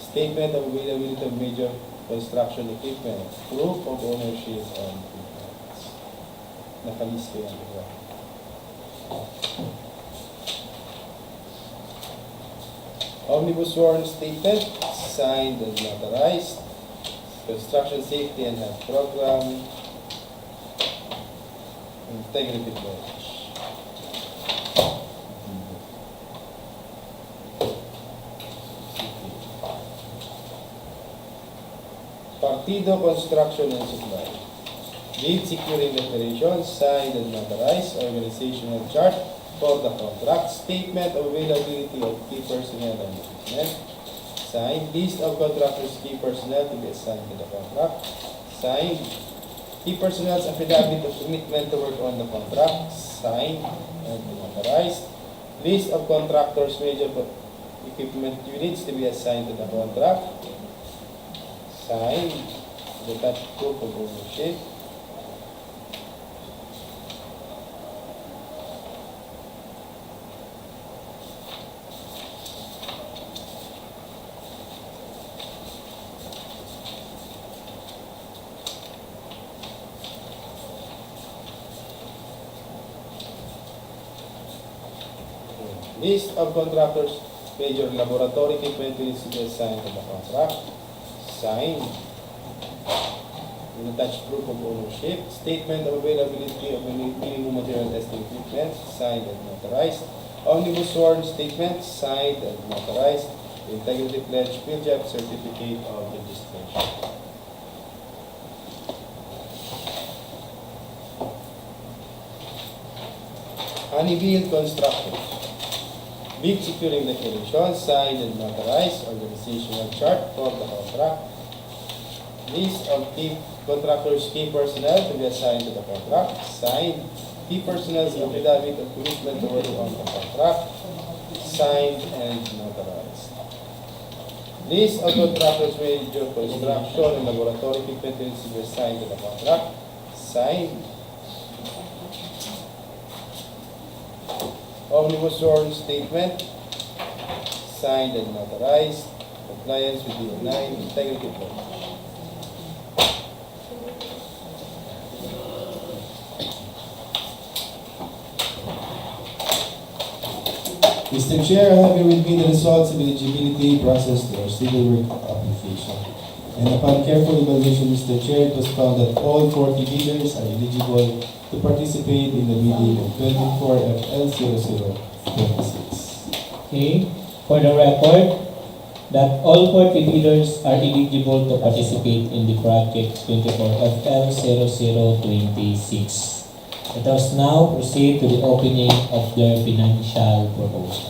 Statement of availability of major construction equipment. Proof of ownership on equipment. Nakalist ko yan. Diba? Omnibus sworn statement. Signed and notarized. Construction Safety and Health Program. Integrity pledge. Partido Construction and Supply. Lead securing declaration, signed and notarized. Organizational chart for the contract. Statement of availability of key personnel and equipment. Signed. List of contractors' key personnel to be assigned to the contract. Signed. Key personnel's affidavit of commitment to work on the contract, signed and notarized. List of contractors' major equipment units to be assigned to the contract, signed. Detached proof of ownership. List of contractors, major laboratory equipment units to be assigned to the contract, signed. with attached proof of ownership, statement of availability of minimum material testing equipment, signed and notarized, omnibus sworn statement, signed and notarized, integrity pledge, field job certificate of registration. Honeybee Construction. Bid securing declaration, signed and notarized, organizational chart for the contract. List of key contractors, key personnel to be assigned to the contract, signed. Key personnel's affidavit of commitment to work on the contract, signed and notarized. List of contractors major construction and laboratory equipment to be assigned to the contract, signed. Omnibus sworn statement, signed and notarized, compliance with the 9 integrity pledge. Mr. Chair, I have here with me the results of eligibility process to our civil work application. And upon careful evaluation, Mr. Chair, it was found that all 40 bidders are eligible to participate in the bidding of 24 FL0026. Okay, for the record, that all 40 bidders are eligible to participate in the project 24 FL0026. Let us now proceed to the opening of their financial proposals.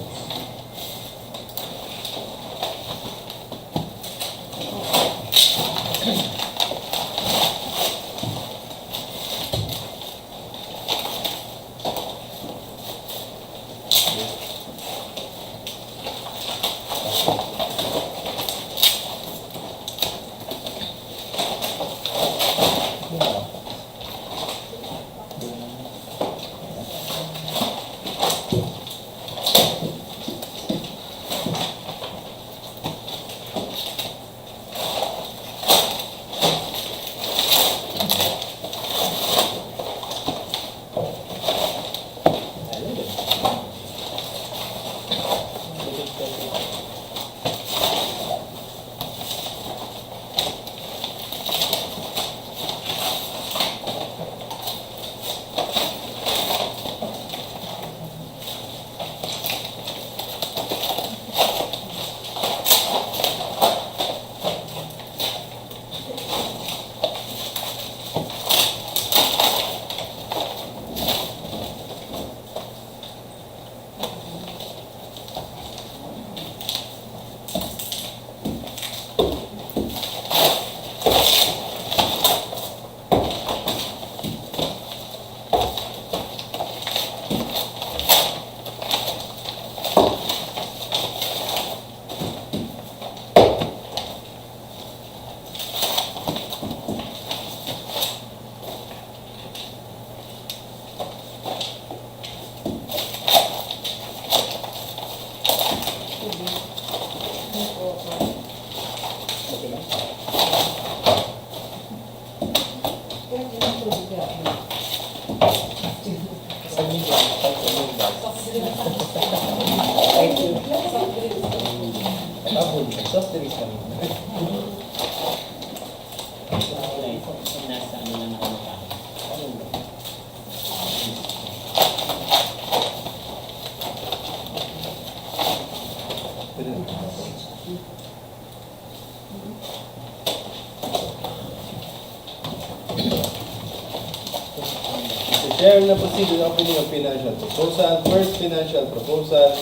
Chair na proceed with opening of financial proposal. First financial proposal,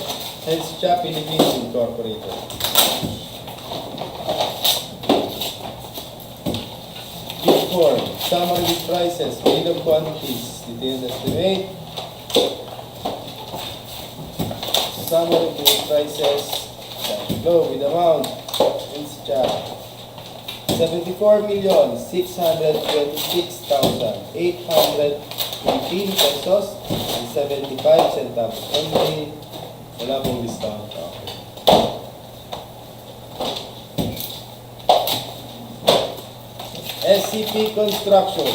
Health Philippines Incorporated. Bid form, summary with prices, bill of quantities, detailed estimate, summary with prices, cash flow with amount, Health 74,626,818 pesos and 75 centavos only. Wala pong discount. SCP Construction.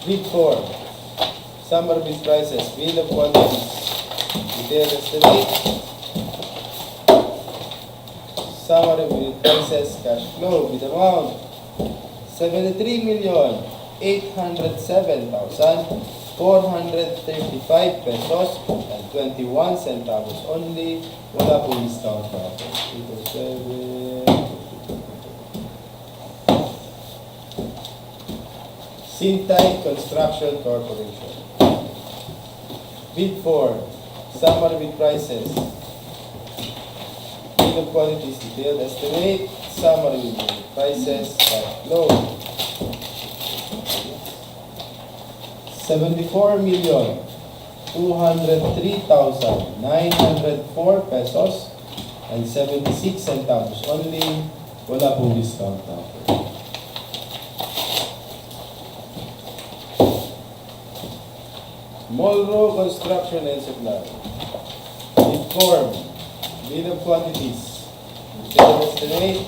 Bid form. Summer bid prices. Bill of quantities. Detailed estimate. Summary bid prices. Cash flow with amount. 73,807,435 pesos and 21 centavos only. Wala pong discount na ako. 807. Sintay Construction Corporation. Bid 4. Summary bid prices. Bill of quantities detailed estimate. Summary bid prices. Cash flow. 74,203,904 pesos and 76 centavos only. Wala pong discount na ako. Molro Construction and Supply. Bid form. Bill of quantities. Detailed estimate.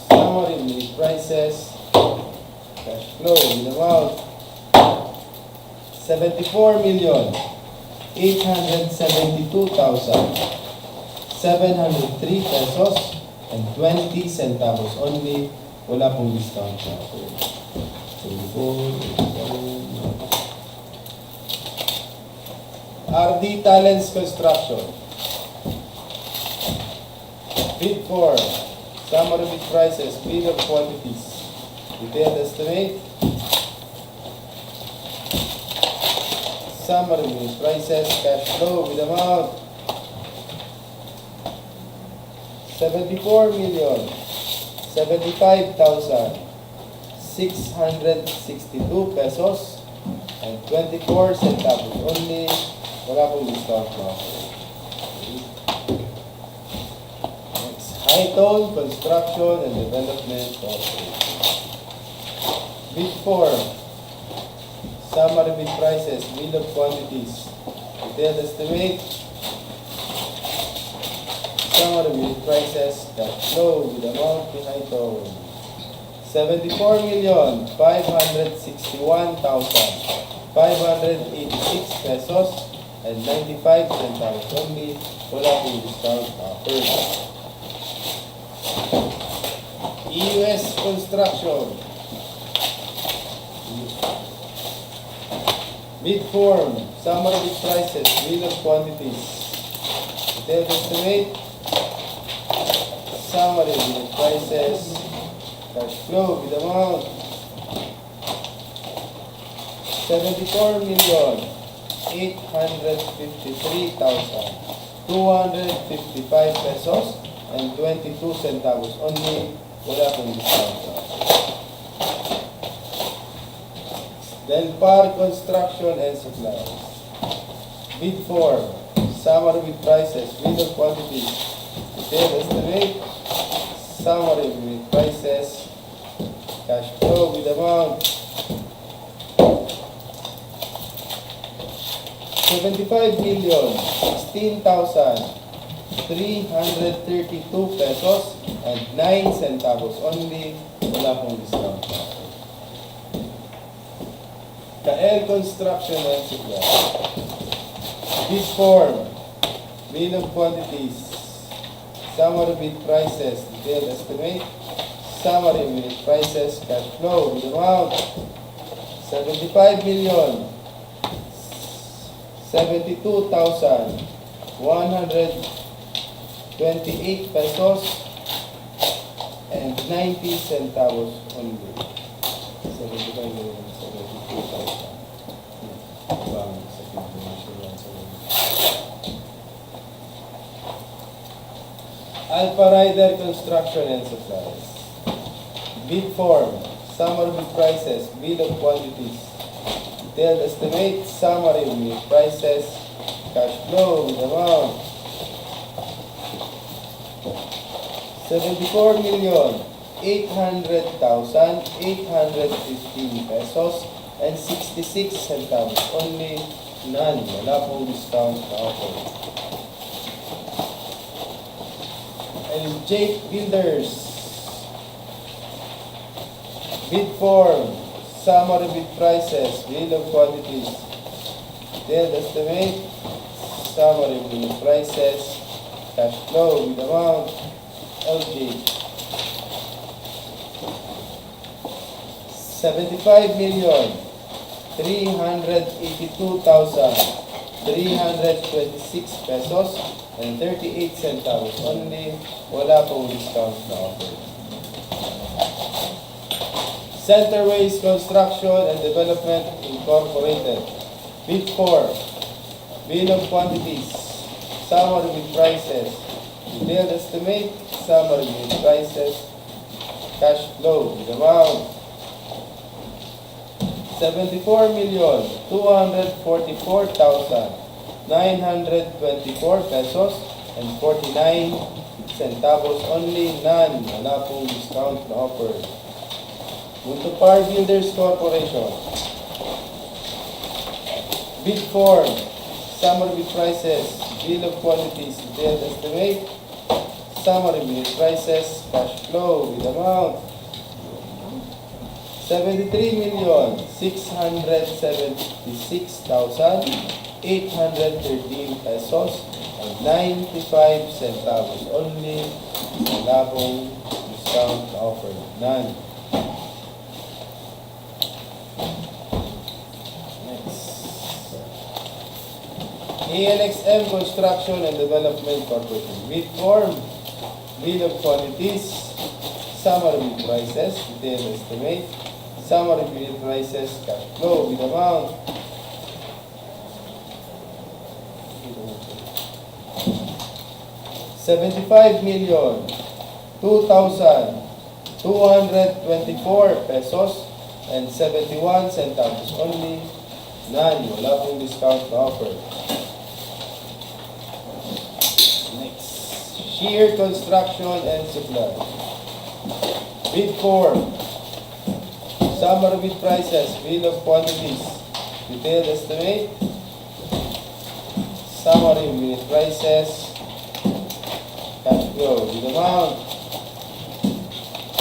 Summary bid prices. Cash flow in amount 74,872,703 pesos and 20 centavos only. Wala pong discount na ako. RD Talents Construction. Bid 4. Summary bid prices. Bill of quantities. Detailed estimate. Summary bid prices. Cash flow with amount 74,075,662 pesos and 24 centavos only. Wala pong discount na ako. Next, Hightone Construction and Development Corporation. Bid 4. Summary bid prices. Bill of quantities. Detailed estimate. Summary bid prices. Cash flow with amount behind Hightone 74,561,586 pesos and 95 centavos only. Wala pong discount offered. EUS Construction. Bid form. Summary bid prices. Bill of quantities. Detailed estimate. Summary bid prices. Cash flow with amount 74,853,255 pesos and 22 centavos only. Wala pong discount. Delpar Construction and Supplies. Bid 4. Summary bid prices. Bill of quantities. Detailed estimate. Summary bid prices. Cash flow with amount 75,016,332 pesos and 9 centavos only. Wala pong discount. Kael Construction and Supply. Bid form. Bill of quantities. Summary bid prices. Detailed estimate. Summary bid prices. Cash flow with amount 75,072,128 pesos and 90 centavos only. 75,072,000. Alpha Rider Construction and Supplies. Bid form. Summary bid prices. Bill of quantities. Detailed estimate. Summary bid prices. Cash flow with amount 74,800,815 pesos and 66 centavos only. None. Wala pong discount na offer. And Jake Builders. Bid form. Summary bid prices. Bill of quantities. Detailed estimate. Summary bid prices. Cash flow with amount LJ. 75,382,326 pesos and 38 centavos only. Wala pong discount na offer. Centerways Construction and Development Incorporated. Bid 4. Bill of quantities. Summary with prices. Detailed estimate. Summary with prices. Cash flow with amount 74,244,924 pesos and 49 centavos only. None. Wala pong discount na offer. Muntupar Builders Corporation. Bid 4. Summary with prices. Bill of quantities. Detailed estimate. Summary with prices. Cash flow with amount 73,676,813 pesos and 95 centavos only. Wala pong discount na offer. None. ANXM Construction and Development Corporation. Bid form, bill of quantities, summary with prices, detailed estimate, summary with prices, cash flow with amount 75,02,224 pesos and 71 centavos only. None. Wala pong discount na offer. Shear Construction and Supply. Bid 4. Summary with prices, bill of quantities, detailed estimate, summary with prices, cash flow with amount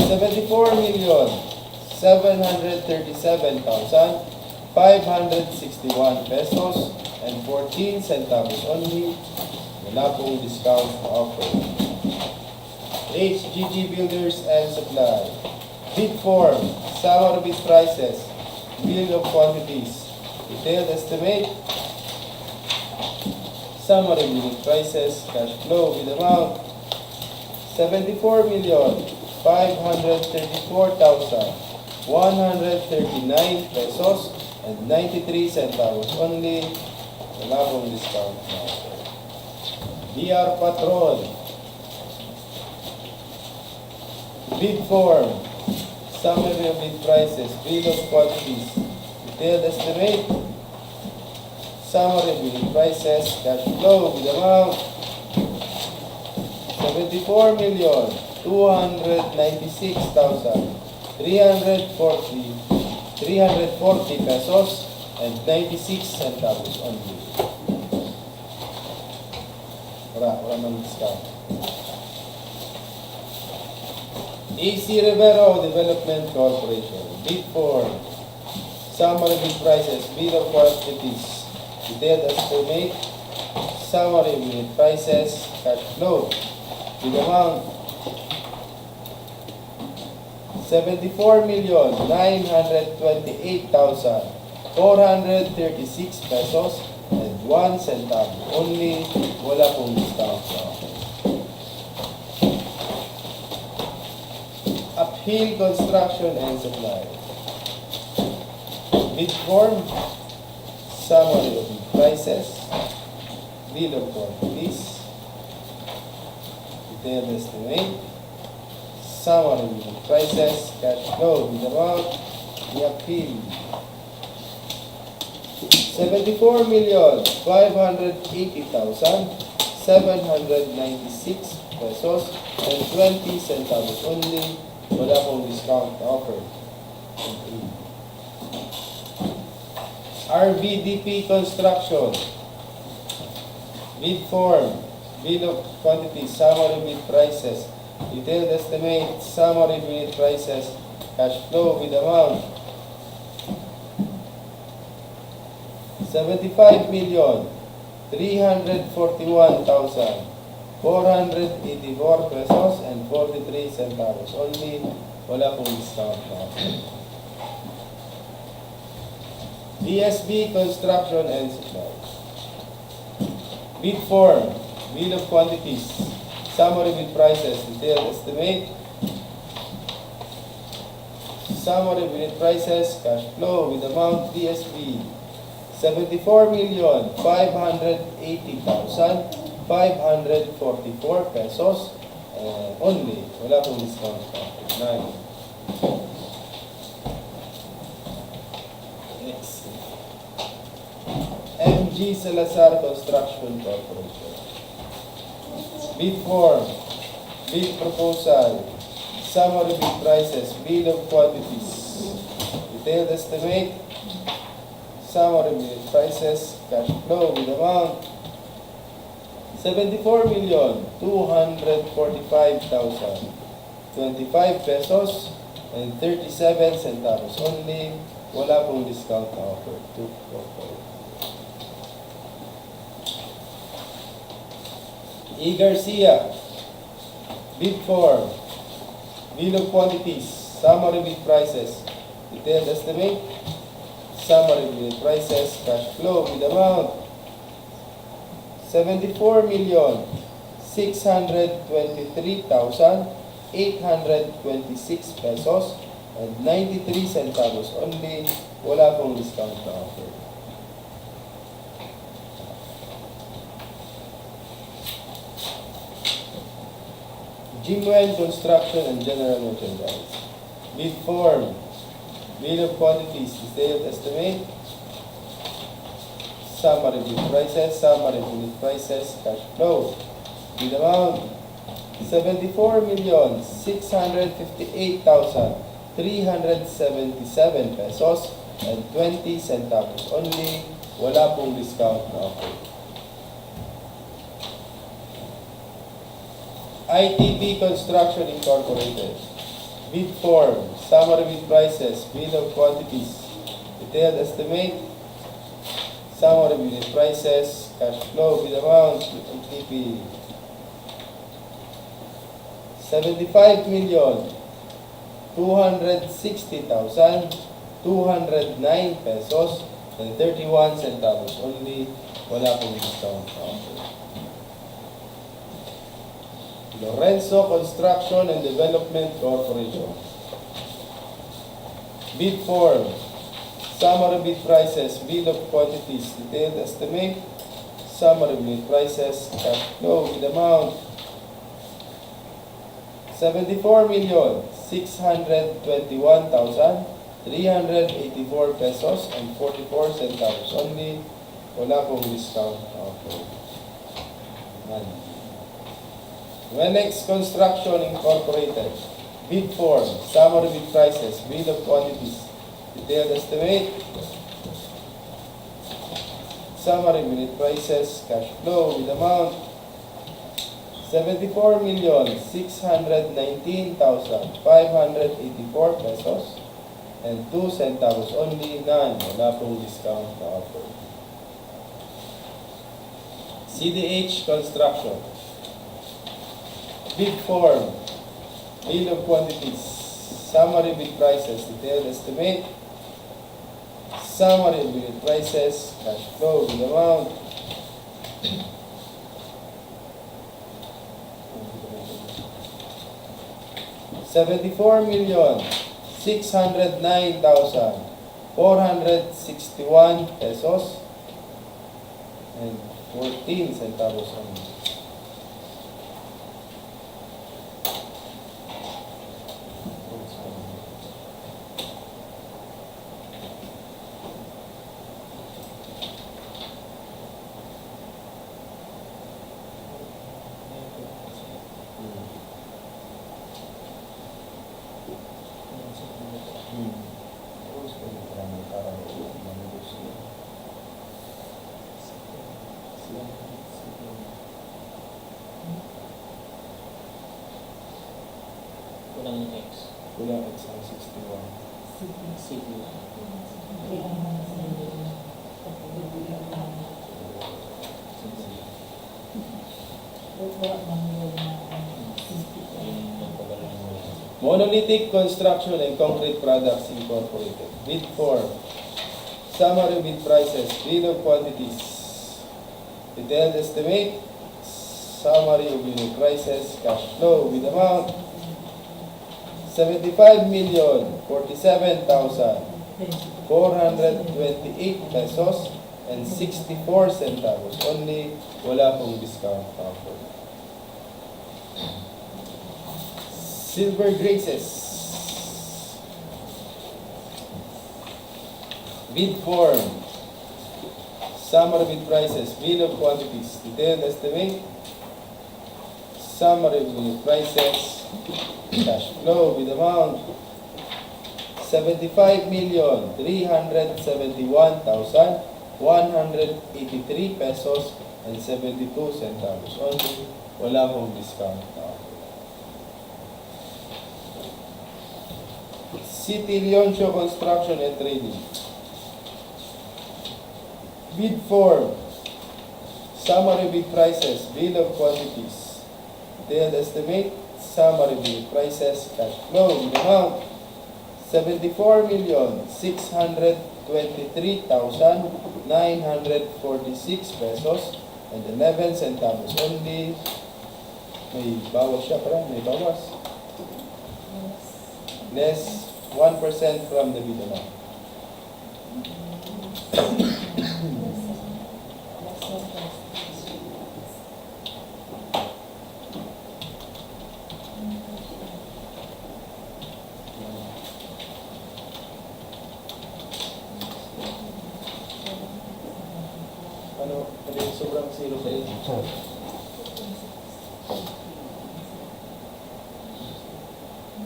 74,737,561 pesos and 14 centavos only. Wala pong discount na offer. HGG Builders and Supply. Bid form, summary with prices, bill of quantities, detailed estimate, summary with prices, cash flow with amount 74,534,139 pesos and 93 centavos only. Wala pong discount na offer. DR Patrol. Bid form, summary of bid prices, bill of quantities, detailed estimate, summary of bid prices, cash flow with amount 74,296,340 pesos and 96 centavos only. Wala mang discount. AC Rivero Development Corporation. Bid form, summary with prices, bill of quantities, detailed estimate, summary with prices, cash flow with amount 74,928,436 pesos and 1 centavo only. Wala pong discount sa offer. Uphill Construction and Supply. Bid form, summary of bid prices, bill of quantities, detailed estimate, summary of bid prices, cash flow with amount, the appeal 74,580,796 pesos and 20 centavos only. Wala pong discount offer. RVDP Construction. Bid form, bill of quantities, summary bid prices, detailed estimate, summary bid prices, cash flow with amount 75,341,940 484 pesos and 43 centavos. Only, wala pong discount na. DSB Construction and Supply. Bid form, bill of quantities, summary bid prices, detailed estimate, summary bid prices, cash flow with amount DSB 74,580,544 pesos only. Wala pong discount pa. 9. Next. MG Salazar Construction Corporation. Bid form, bid proposal, summary bid prices, bill of quantities, detailed estimate, summary bid prices, cash flow with amount 74,245,025 pesos and 37 centavos only. Wala pong discount na offer. E. Garcia, bid form, bill of quantities, summary bid prices, detailed estimate, summary bid prices, cash flow with amount 74,623,826 pesos and 93 centavos only. Wala pong discount na offer. Jimwen Construction and General Merchandise. Bid form, bill of quantities, detailed estimate, summary bid prices, summary bid prices, cash flow with amount 74,658,377 pesos and 20 centavos only. Wala pong discount na offer. ITB Construction Incorporated. Bid form, summary bid prices, bill of quantities, detailed estimate, summary bid prices, cash flow with amount, ITB 75,260,209 pesos and 31 centavos only. Wala pong discount na offer. Lorenzo Construction and Development Corporation. Bid form, summary bid prices, bill of quantities, detailed estimate, summary bid prices, cash flow with amount 74,621,384 pesos and 44 centavos only. Wala pong discount na offer. Wenex Construction Incorporated. Bid form, summary bid prices, bill of quantities, detailed estimate, summary bid prices, cash flow with amount 74,619,584 pesos and 2 centavos only. None. Wala pong discount na offer. CDH Construction. Bid form, bill of quantities, summary bid prices, detailed estimate, summary bid prices, cash flow with amount 74,609,461 pesos and 14 centavos only. Kulang X. Kulang X ang 61. City. Monolithic Construction and Concrete Products Incorporated. Bid form. Summary bid prices. Bid of quantities. Detailed estimate. Summary of unit prices. Cash flow with amount 75,047,428 pesos and 64 centavos. Only, wala pong discount offer. Silver Graces. Bid form. Summary bid prices. Bill of quantities. Detailed estimate. Summary of unit prices. Cash flow with amount 75,371,183 pesos and 72 centavos. Only, wala pong discount na offer. City Leoncio Construction and Trading. Bid form. Summary bid prices. Bill of quantities. Detailed estimate. Summary bid prices. Cash flow with amount 74,623,946 pesos and 11 centavos. Only, may bawas siya para, may bawas. Less 1% from the bid amount. Ano yung sobrang zero sa inyo?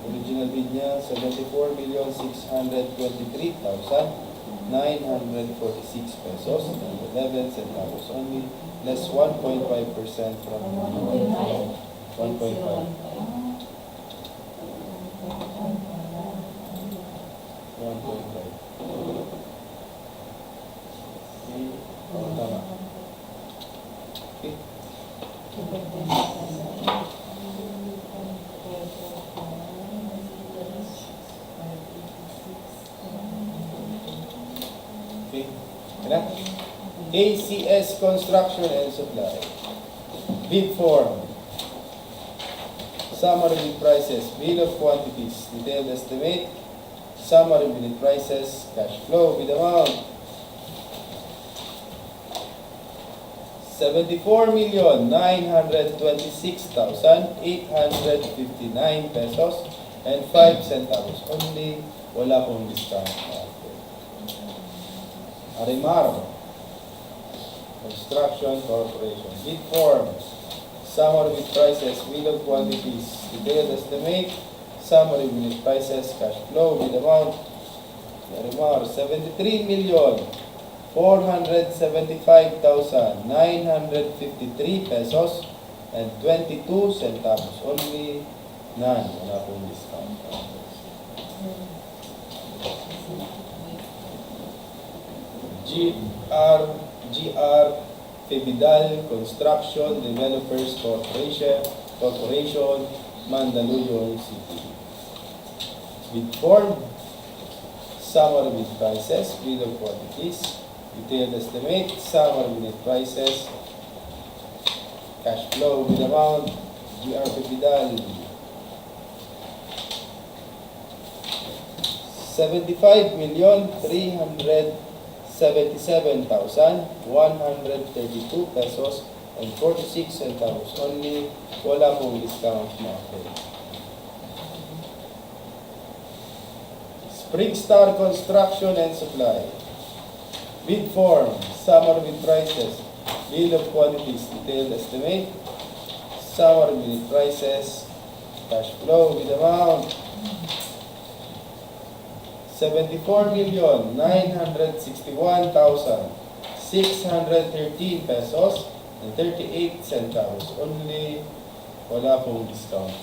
Original bid niya, 74,623,946 pesos and 11 centavos. Only, less 1.5% from 1.5. 1.5. Okay. Oh, tama. Okay. Okay. Kaya? ACS Construction and Supply. Bid form. Summary bid prices. Bill of quantities. Detailed estimate. Summary bid prices. Cash flow with amount 74,926,859 pesos and 5 centavos. Only, wala pong discount. Ariman Construction Corporation. Bid form. Summary bid prices. Bill of quantities. Detailed estimate. Summary bid prices. Cash flow with amount Ariman 73,475,953 pesos and 22 centavos. Only, none. Wala pong discount. GR Febidal Construction Developers Corporation, Mandaluyong City. Bid form. Summary bid prices. Bill of quantities. Detailed estimate. Summary bid prices. Cash flow with amount. GR Febidal 75,377,132 pesos and 46 centavos. Only, wala pong discount na offer. Springstar Construction and Supply. Bid form. Summary bid prices. Bill of quantities. Detailed estimate. Summary bid prices. Cash flow with amount 74,961,613 pesos and 38 centavos. Only, wala pong discount.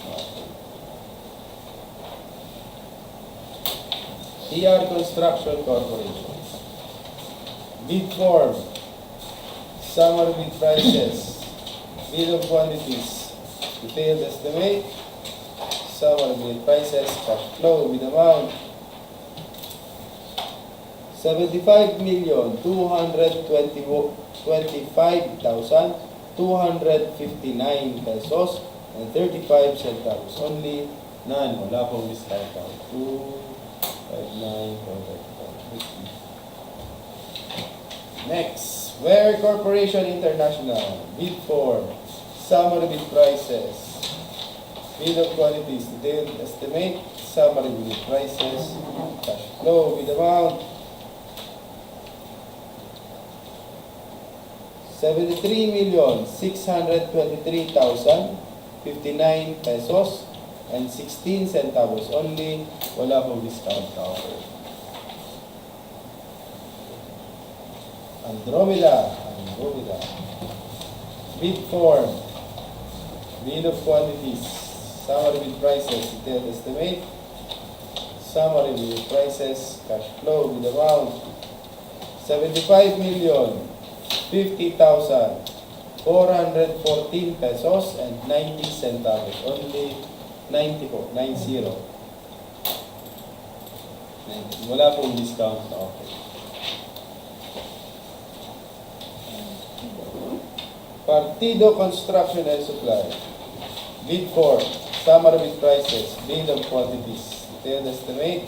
TR Construction Corporation. Bid form. Summary bid prices. bill of quantities, detailed estimate, summary bid prices, cash flow with amount 75,225,259 pesos and 35 centavos. Only none. Wala pong discount out. 259,435. Next, Ware Corporation International. Bid form. Summary bid prices. Bill of quantities. Detailed estimate. Summary bid prices. Cash flow with amount 73,623,059 pesos and 16 centavos only. Wala pong discount cover. Andromeda. Bid form. Bill of quantities. Summary bid prices. Detailed estimate. Summary bid prices. Cash flow with amount 75,050,414 pesos and 90 centavos. Only 90 po. 90. 90. Wala pong discount na offer. Partido Construction and Supply. Bid form. Summary bid prices. Bill of quantities. Detailed estimate.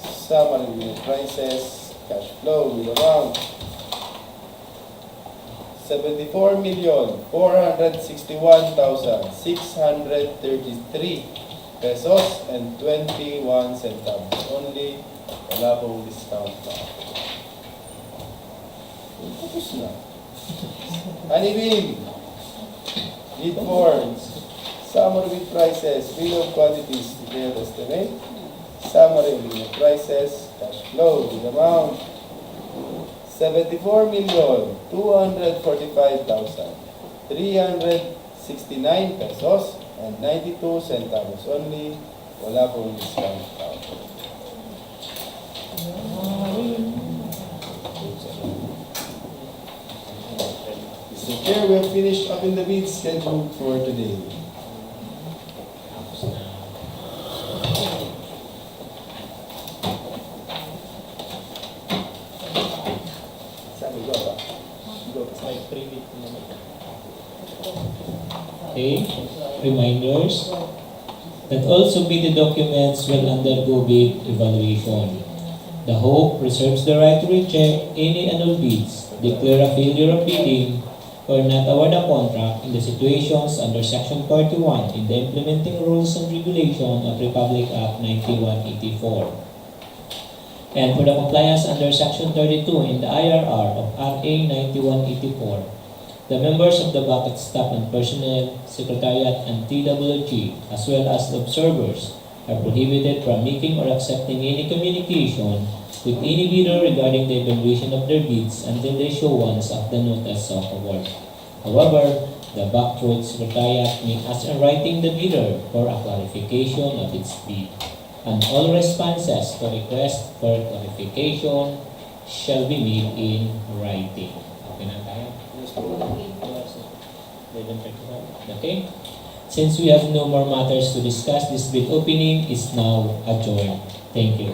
Summary bid prices. Cash flow with amount 74,461,633 pesos and 21 centavos. Only. Wala pong discount na. Tapos na. Honeywell. Bid forms. Summary bid prices. Bill of quantities. Detailed estimate. Summary bid prices. Cash flow with amount 74,245,369 pesos and 92 centavos only. Wala pong discount. Mr. Chair, we have finished up in the bids scheduled for today. Okay, reminders that all submitted documents will undergo bid evaluation. The Hope reserves the right to reject any annual bids, declare a failure of bidding, or not award a contract in the situations under Section 41 in the Implementing Rules and Regulation of Republic Act 9184. And for the compliance under Section 32 in the IRR of RA 9184, the members of the bucket staff and personnel, secretariat, and TWG, as well as the observers, are prohibited from making or accepting any communication with any bidder regarding the evaluation of their bids until the issuance of the notice of award. However, the Backroad Secretariat may ask in writing the bidder for a clarification of its bid, and all responses to request for clarification shall be made in writing. Okay na tayo? Okay? Since we have no more matters to discuss, this bid opening is now adjourned. Thank you.